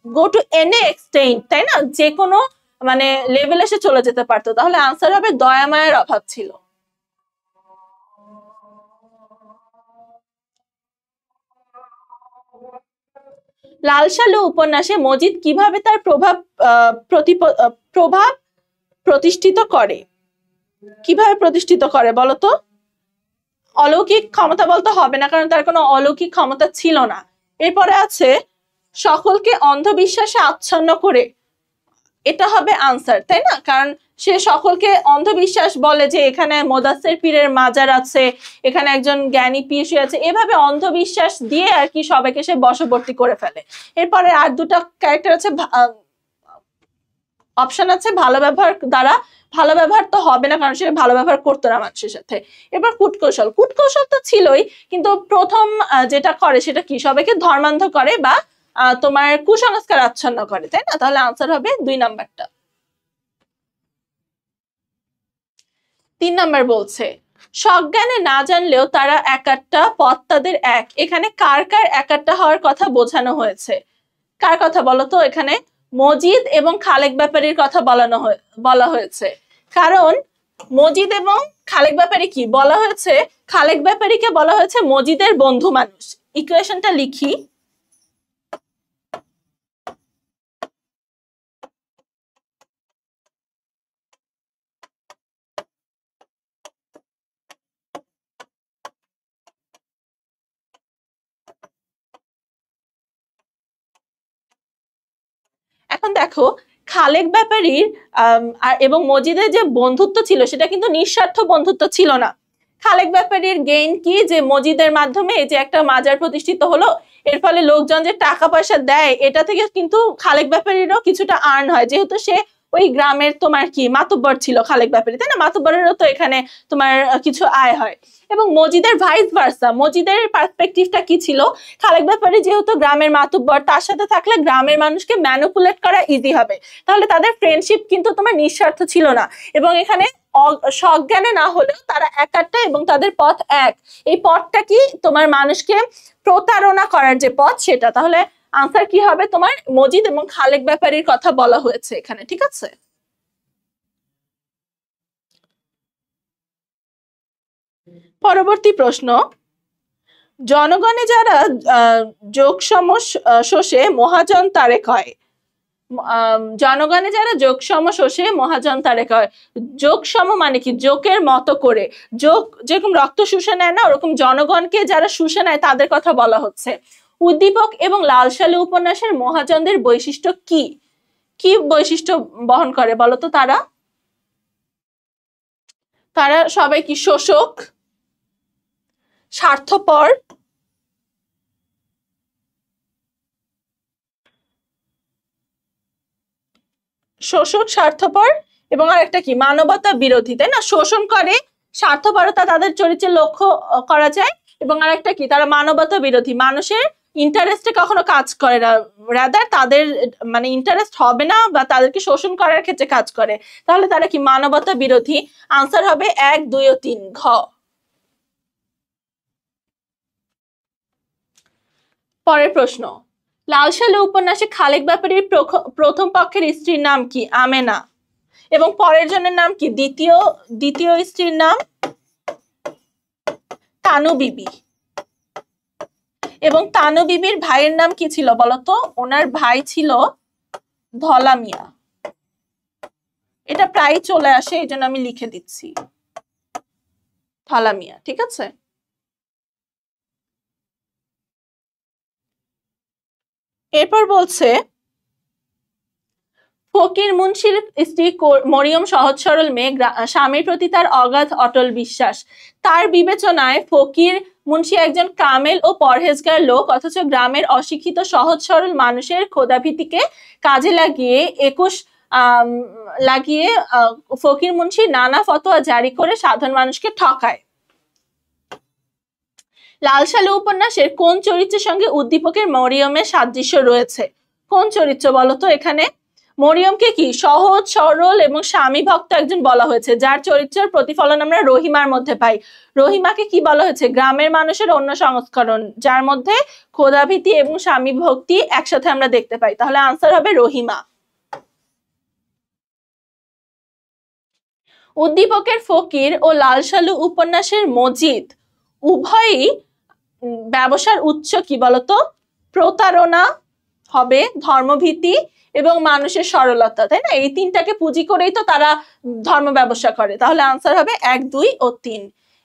go to any extent, তাই না? যে কোনো মানে লেভেলে সে চলে যেতে পারতো। তাহলে আনসার হবে দয়া মায়ের অভাব ছিল। লাল সালু উপন্যাসে মজিদ কিভাবে তার প্রভাব প্রতিষ্ঠিত করে? কিভাবে প্রতিষ্ঠিত করে বলতো? অলৌকিক ক্ষমতা বলতে হবে না, কারণ তার কোনো অলৌকিক ক্ষমতা ছিল না। এরপরে আছে সকলকে অন্ধবিশ্বাসে আচ্ছন্ন করে, এটা হবে আনসার, তাই না? কারণ সে সকলকে অন্ধবিশ্বাস বলে যে এখানে মোদাসের পীরের মাজার আছে, এখানে একজন জ্ঞানী পীর শুয়ে আছে, এভাবে অন্ধবিশ্বাস দিয়ে আর কি সবাইকে সে বশবর্তী করে ফেলে। এরপরে আর দুটা ক্যারেক্টার আছে, অপশন আছে ভালো ব্যবহার দ্বারা। ভালো ব্যবহার তো হবে না, কারণ সে ভালো ব্যবহার করতো না মানুষের সাথে। এবার কূটকৌশল, কূটকৌশল তো ছিলই, কিন্তু প্রথম যেটা করে সেটা কি? সবাইকে ধর্মান্ধ করে বা তোমার কুসংস্কার আচ্ছন্ন করে, তাই না? তাহলে আনসার হবে 2 নাম্বারটা। 3 নাম্বার বলছে, সজ্ঞানে না জানলেও তারা একাট্টা, পথ তাদের এক। এখানে কার কার একাট্টা হওয়ার কথা বোঝানো হয়েছে? কার কথা বলতো? এখানে মজিদ এবং খালেক ব্যাপারীর কথা বলা হয়েছে। কারণ মজিদ এবং খালেক ব্যাপারী কি বলা হয়েছে? খালেক ব্যাপারীকে বলা হয়েছে মজিদের বন্ধু মানুষ। ইকুয়েশনটা লিখি, এখন দেখো খালেক ব্যাপারীর এবং মজিদের যে বন্ধুত্ব ছিল সেটা কিন্তু নিঃস্বার্থ বন্ধুত্ব ছিল না। খালেক ব্যাপারীর গেইন কি? যে মজিদের মাধ্যমে যে একটা মাজার প্রতিষ্ঠিত হলো, এর ফলে লোকজন যে টাকা পয়সা দেয়, এটা থেকে কিন্তু খালেক ব্যাপারীরও কিছুটা আর্ন হয়, যেহেতু সে ওই গ্রামের তোমার কি মাতুব্বর ছিল খালেক ব্যাপারী, তাই না? মাতুব্বরেরও তো এখানে তোমার কিছু আয় হয়। এবং মজিদের ভাইস ভার্সা, মজিদের পার্সপেক্টিভটা কি ছিল? খালেক ব্যাপারী যেহেতু গ্রামের মাতুব্বর, তার সাথে থাকলে গ্রামের মানুষকে ম্যানিপুলেট করা ইজি হবে, তাহলে তাদের ফ্রেন্ডশিপ কিন্তু তোমার নিঃস্বার্থ ছিল না। এবং এখানে সজ্ঞানে না হলেও তারা একাট্টা এবং তাদের পথ এক। এই পথটা কি? তোমার মানুষকে প্রতারণা করার যে পথ, সেটা। তাহলে আনসার কি হবে? তোমার মজিদ এবং খালেক ব্যাপারীর কথা বলা হয়েছে এখানে। ঠিক আছে, পরবর্তী প্রশ্ন, জনগণে যারা যোগ শোষে মহাজন তারেক হয়। জনগণে যারা যোগ শোষে মহাজন তারেক হয়। যোগ সম মানে কি? যোগের মতো করে, যোগ যেরকম রক্ত শুষে নেয় না, ওরকম জনগণকে যারা শুষে নেয় তাদের কথা বলা হচ্ছে। উদ্দীপক এবং লাল সালু উপন্যাসের মহাজনদের বৈশিষ্ট্য কি? কি বৈশিষ্ট্য বহন করে বলতো? তারা তারা সবাই কি? শোষক, স্বার্থপর, স্বার্থপর এবং আরেকটা কি? মানবতা বিরোধী, তাই না? শোষণ করে, স্বার্থপরতা তাদের চরিত্রে লক্ষ্য করা যায়। এবং আরেকটা কি? তারা মানবতা বিরোধী, মানুষের ইন্টারেস্টে কখনো কাজ করে না, রাদার তাদের মানে ইন্টারেস্ট হবে না বা তাদেরকে শোষণ করার ক্ষেত্রে কাজ করে। তাহলে তারা কি? মানবতা বিরোধী। আনসার হবে 1, 2 ও 3 ঘ। পরের প্রশ্ন, লাল সালু উপন্যাসে খালেক ব্যাপারীর প্রথম পক্ষের স্ত্রীর নাম কি? আমেনা। এবং পরের জনের নাম কি? দ্বিতীয় স্ত্রীর নাম তানু বিবি। এবং তানু বিবির ভাইয়ের নাম কি ছিল বলতো? ওনার ভাই ছিল ধলা মিয়া। এটা প্রায় চলে আসে, এই জন্য আমি লিখে দিচ্ছি। থলামিয়া, ঠিক আছে। এরপর বলছে ফকির মুন্সির স্ত্রী মরিয়ম সহজ সরল মেয়ে, স্বামীর প্রতি তার অগাধ অটল বিশ্বাস। তার বিবেচনায় ফকির মুন্সি একজন কামেল ও পরহেজগার লোক, অথচ গ্রামের অশিক্ষিত সহজ সরল মানুষের ক্ষুধাভীতিকে কাজে লাগিয়ে ফকির মুন্সি নানা ফতোয়া জারি করে সাধারণ মানুষকে ঠকায়। লাল সালু উপন্যাসের কোন চরিত্রের সঙ্গে উদ্দীপকের মরিয়মের সাদৃশ্য রয়েছে? কোন চরিত্র বলতো? এখানে মরিয়মকে কি সহজ সরল এবং স্বামী ভক্ত একজন বলা হয়েছে, যার চরিত্রের প্রতিফলন আমরা রহিমার মধ্যে পাই। রহিমাকে কি বলা হয়েছে? গ্রামের মানুষের অন্য সংস্করণ, যার মধ্যে ক্ষুধাভীতি এবং স্বামী ভক্তি একসাথে আমরা দেখতে পাই। তাহলে আনসার হবে রহিমা। উদ্দীপকের ফকির ও লাল সালু উপন্যাসের মজিদ উভয়ই ব্যবসার উৎস কি বলতো? প্রতারণা হবে, ধর্মভীতি এবং মানুষের সরলতা, তাই না? এই তিনটাকে পুঁজি করেই তো তারা ধর্ম ব্যবসা করে। তাহলে আনসার হবে 1, 2 ও 3।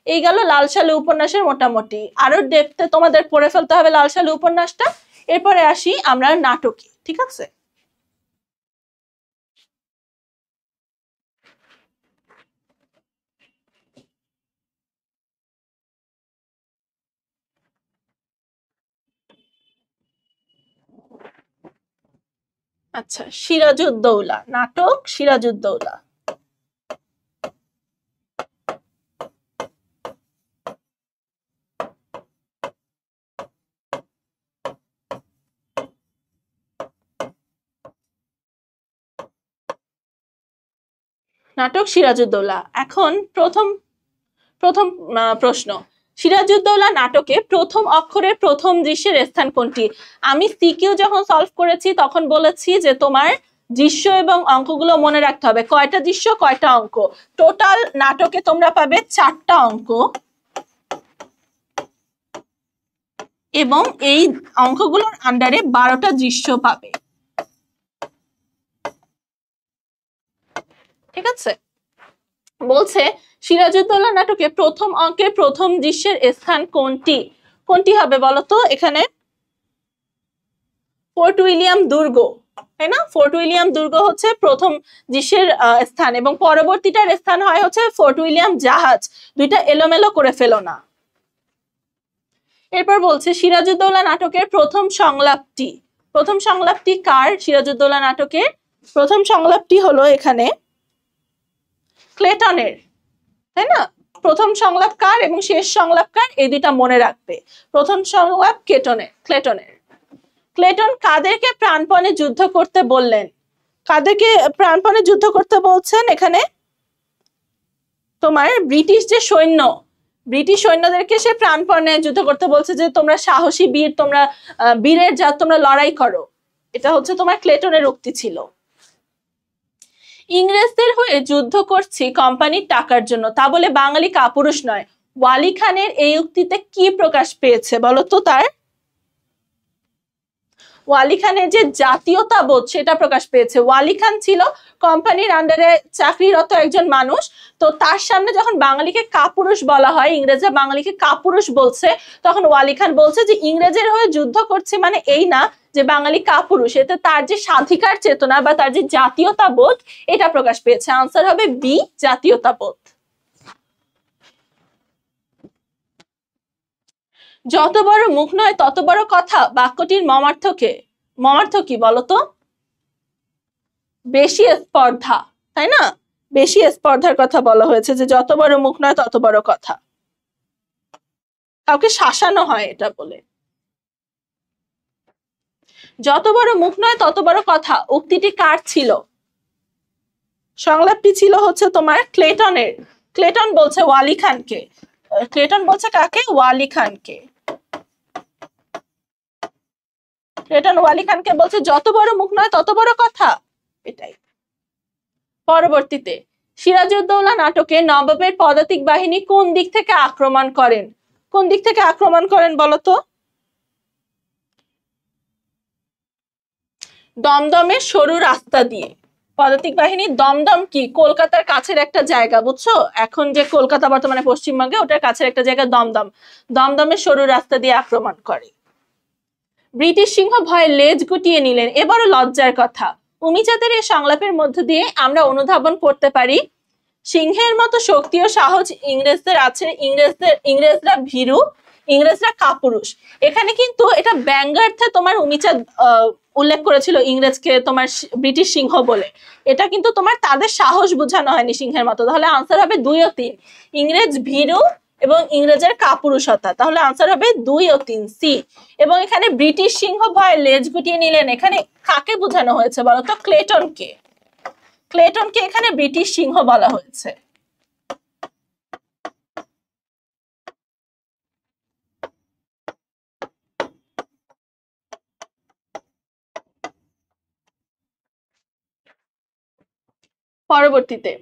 এই গেল লাল সালু উপন্যাসের মোটামুটি। আরো ডেপথে তোমাদের পড়ে ফেলতে হবে লাল সালু উপন্যাসটা। এরপরে আসি আমরা নাটকে, ঠিক আছে। আচ্ছা, সিরাজউদ্দৌলা, নাটক সিরাজউদ্দৌলা। নাটক সিরাজউদ্দৌলা। এখন প্রথম প্রশ্ন, সিরাজউদ্দৌলা নাটকে প্রথম অক্ষরের প্রথম দৃশ্যের স্থান কোনটি? আমি সিকিউ যখন সলভ করেছি তখন বলেছি যে তোমার দৃশ্য এবং অঙ্কগুলো মনে রাখতে হবে। কয়টা দৃশ্য, কয়টা অঙ্ক? টোটাল নাটকে তোমরা পাবে 4টা অঙ্ক এবং এই অঙ্কগুলোর আন্ডারে 12টা দৃশ্য পাবে, ঠিক আছে। বলছে সিরাজউদ্দৌলা নাটকে প্রথম অঙ্কের প্রথম দৃশ্যের স্থান কোনটি? কোনটি হবে বলতো? এখানে ফোর্ট উইলিয়াম দুর্গ, তাই না? ফোর্ট উইলিয়াম দুর্গ হচ্ছে প্রথম দৃশ্যের স্থান এবং পরবর্তীটার স্থান হয় হচ্ছে ফোর্ট উইলিয়াম জাহাজ। দুইটা এলোমেলো করে ফেলো না। এরপর বলছে সিরাজউদ্দৌলা নাটকের প্রথম সংলাপটি। প্রথম সংলাপটি কার সিরাজউদ্দৌলা নাটকের? প্রথম সংলাপটি হলো এখানে ক্লেটনের, তাই না? প্রথম সংলাপ কার এবং শেষ সংলাপ কার, এই দুইটা মনে রাখবে। প্রথম সংলাপ ক্লেটনের। ক্লেটন কাদেরকে প্রাণপণে যুদ্ধ করতে বললেন? কাদেরকে প্রাণপণে যুদ্ধ করতে বলছেন? এখানে তোমার ব্রিটিশ যে সৈন্য, ব্রিটিশ সৈন্যদেরকে সে প্রাণপণে যুদ্ধ করতে বলছে যে তোমরা সাহসী বীর, তোমরা বীরের জাত, তোমরা লড়াই করো। এটা হচ্ছে তোমার ক্লেটনের উক্তি ছিল। ইংরেজদের হয়ে যুদ্ধ করছি কোম্পানির টাকার জন্য, তা বলে বাঙালি কাপুরুষ নয়। ওয়ালি খানের এই উক্তিতে কি প্রকাশ পেয়েছে বলতো? তার ওয়ালি খানের যে জাতীয়তাবোধ সেটা প্রকাশ পেয়েছে। ওয়ালি খান ছিল কোম্পানির আন্ডারে চাকরিরত একজন মানুষ। তো তার সামনে যখন বাঙালিকে কাপুরুষ বলা হয়, ইংরেজরা বাঙালিকে কাপুরুষ বলছে, তখন ওয়ালি খান বলছে যে ইংরেজের হয়ে যুদ্ধ করছে মানে এই না যে বাঙালি কাপুরুষ। এতে তার যে স্বাধিকার চেতনা বা তার যে জাতীয়তাবোধ এটা প্রকাশ পেয়েছে। আনসার হবে বি, জাতীয়তাবোধ। যত বড় মুখ নয় তত বড় কথা বাক্যটির মর্মার্থ কি বলতো? বেশি স্পর্ধা, তাই না? বেশি স্পর্ধার কথা বলা হয়েছে, যে যত বড় মুখ নয় তত বড় কথা, কাউকে শাসানো হয় এটা বলে। যত বড় মুখ নয় তত বড় কথা উক্তিটি কার ছিল? সংলাপটি ছিল হচ্ছে তোমার ক্লেটনের। ক্লেটন বলছে ওয়ালি খানকে। ক্লেটন বলছে কাকে? ওয়ালি খানকে। ক্লেটন ওয়ালি খানকে বলছে যত বড় মুখ নয় তত বড় কথা, এটাই। পরবর্তীতে সিরাজউদ্দৌলা নাটকে নবাবের পদাতিক বাহিনী কোন দিক থেকে আক্রমণ করেন? কোন দিক থেকে আক্রমণ করেন বলতো? দমদমের সরু রাস্তা দিয়ে, পদাতিক বাহিনী। দমদম কি? কলকাতার কাছের একটা জায়গা, বুঝছো? এখন যে কলকাতা বর্তমানে পশ্চিমবঙ্গে, ওটার কাছের একটা জায়গা দমদম। দমদমের সরু রাস্তা দিয়ে আক্রমণ করে। ব্রিটিশ সিংহ ভয়ে লেজ গুটিয়ে নিলেন, এবারও লজ্জার কথা। উমিচাঁদের এই সংলাপের মধ্য দিয়ে আমরা অনুধাবন করতে পারি সিংহের মতো শক্তি ও সাহস ইংরেজদের আছে, ইংরেজরা ভীরু, ইংরেজরা কাপুরুষ। এখানে কিন্তু এটা ব্যঙ্গার্থে তোমার উমিচাঁদ উল্লেখ করেছিল ইংরেজকে তোমার ব্রিটিশ সিংহ বলে। এটা কিন্তু তোমার তাদের সাহস বোঝানো হয়নি সিংহের মতো। তাহলে আনসার হবে 2 ও 3, ইংরেজ ভীরু এবং ইংরেজের কাপুরুষতা। তাহলে আনসার হবে 2 ও 3 সি। এবং এখানে ব্রিটিশ সিংহ ভয়ে লেজ গুটিয়ে নিলেন, এখানে কাকে বোঝানো হয়েছে বলতো? ক্লেটনকে। ক্লেটনকে এখানে ব্রিটিশ সিংহ বলা হয়েছে। পরবর্তীতে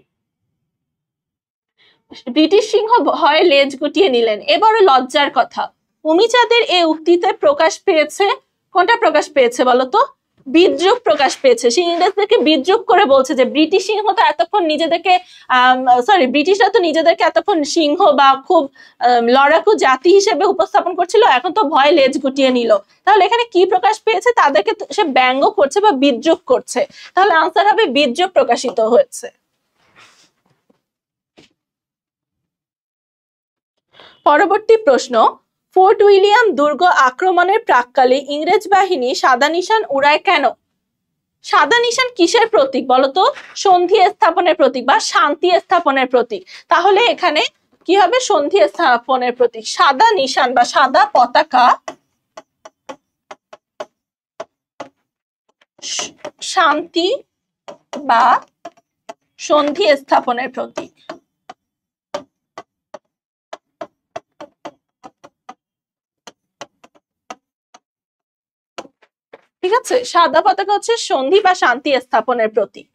ব্রিটিশ সিংহ ভয়ে লেজ গুটিয়ে নিলেন, এবারও লজ্জার কথা। উমিচাঁদের এই উক্তিতে প্রকাশ পেয়েছে, কোনটা প্রকাশ পেয়েছে বলতো? বিদ্রুপ প্রকাশ পেয়েছে। সে ইংরেজদেরকে বিদ্রুপ করে বলছে যে ব্রিটিশ সিংহ তো এতক্ষণ নিজেদেরকে ব্রিটিশরা তো নিজেদেরকে এতক্ষণ সিংহ বা খুব লড়াকু জাতি হিসেবে উপস্থাপন করছিল, এখন তো ভয় লেজ গুটিয়ে নিল। তাহলে এখানে কি প্রকাশ পেয়েছে? তাদেরকে সে ব্যঙ্গ করছে বা বিদ্রুপ করছে। তাহলে আনসার হবে বিদ্রুপ প্রকাশিত হয়েছে। পরবর্তী প্রশ্ন, ফোর্ট উইলিয়াম দুর্গ আক্রমণের প্রাক্কালে ইংরেজ বাহিনী সাদা নিশান উড়ায় কেন? সাদা নিশান কিসের প্রতীক বলতো? সন্ধি স্থাপনের প্রতীক বা শান্তি স্থাপনের প্রতীক। তাহলে এখানে কি হবে? সন্ধি স্থাপনের প্রতীক। সাদা নিশান বা সাদা পতাকা শান্তি বা সন্ধি স্থাপনের প্রতীক। ঠিক আছে, সাদা পতাকা হচ্ছে সন্ধি বা শান্তি স্থাপনের প্রতীক।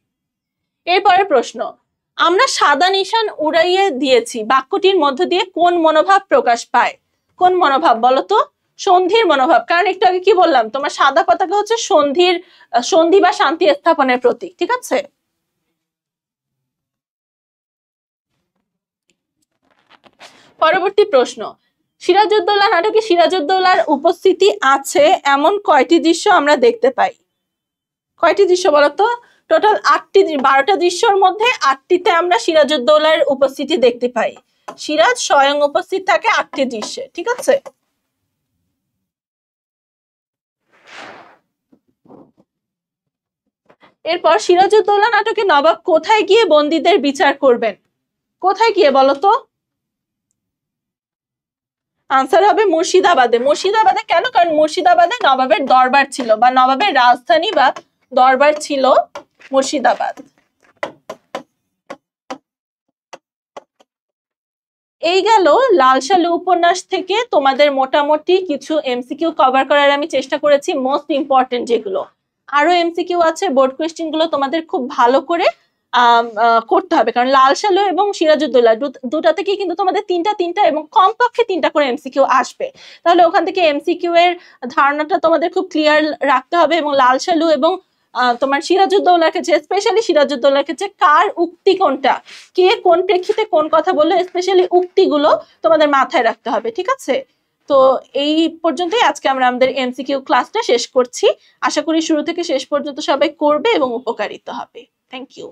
এরপরে প্রশ্ন, আমরা সাদা নিশান উড়াইয়ে দিয়েছি বাক্যটির মধ্য দিয়ে কোন মনোভাব প্রকাশ পায়? কোন মনোভাব বলতো? সন্ধির মনোভাব। কারণ একটু আগে কি বললাম, তোমার সাদা পতাকা হচ্ছে সন্ধি বা শান্তি স্থাপনের প্রতীক। ঠিক আছে, পরবর্তী প্রশ্ন, সিরাজউদ্দৌলা নাটকে সিরাজউদ্দৌলার উপস্থিতি আছে এমন কয়টি দৃশ্য আমরা দেখতে পাই? কয়টি দৃশ্য বলতো? টোটাল 8টি, 12টা দৃশ্যের মধ্যে 8টিতে আমরা সিরাজউদ্দৌলার উপস্থিতি দেখতে পাই। সিরাজ স্বয়ং উপস্থিত থাকে 8টি দৃশ্যে। ঠিক আছে, এরপর সিরাজউদ্দৌলা নাটকে নবাব কোথায় গিয়ে বন্দীদের বিচার করবেন? কোথায় গিয়ে বলতো? আনসার হবে মুর্শিদাবাদে। মুর্শিদাবাদে কেন? কারণ মুর্শিদাবাদে নবাবের দরবার ছিল বা নবাবের রাজধানী বা দরবার ছিল মুর্শিদাবাদ। এই গেল লাল সালু উপন্যাস থেকে তোমাদের মোটামুটি কিছু এমসিকিউ কভার করার আমি চেষ্টা করেছি, মোস্ট ইম্পর্টেন্ট যেগুলো। আরো এমসিকিউ আছে, বোর্ড কোয়েশ্চেন গুলো তোমাদের খুব ভালো করে করতে হবে, কারণ লাল সালু এবং সিরাজউদ্দৌলা দুটা থেকে কিন্তু তোমাদের তিনটা এবং কমপক্ষে 3টা করে এমসিকিউ আসবে। তাহলে ওখান থেকে এমসিকিউ এর ধারণাটা তোমাদের খুব ক্লিয়ার রাখতে হবে। এবং লাল সালু এবং তোমার সিরাজউদ্দৌলার কাছে, স্পেশালি সিরাজউদ্দৌলার কাছে কার উক্তি কোনটা, কে কোন প্রেক্ষিতে কোন কথা বললো, স্পেশালি উক্তিগুলো তোমাদের মাথায় রাখতে হবে। ঠিক আছে, তো এই পর্যন্তই আজকে আমরা আমাদের এমসিকিউ ক্লাসটা শেষ করছি। আশা করি শুরু থেকে শেষ পর্যন্ত সবাই করবে এবং উপকারিত হবে। Thank you.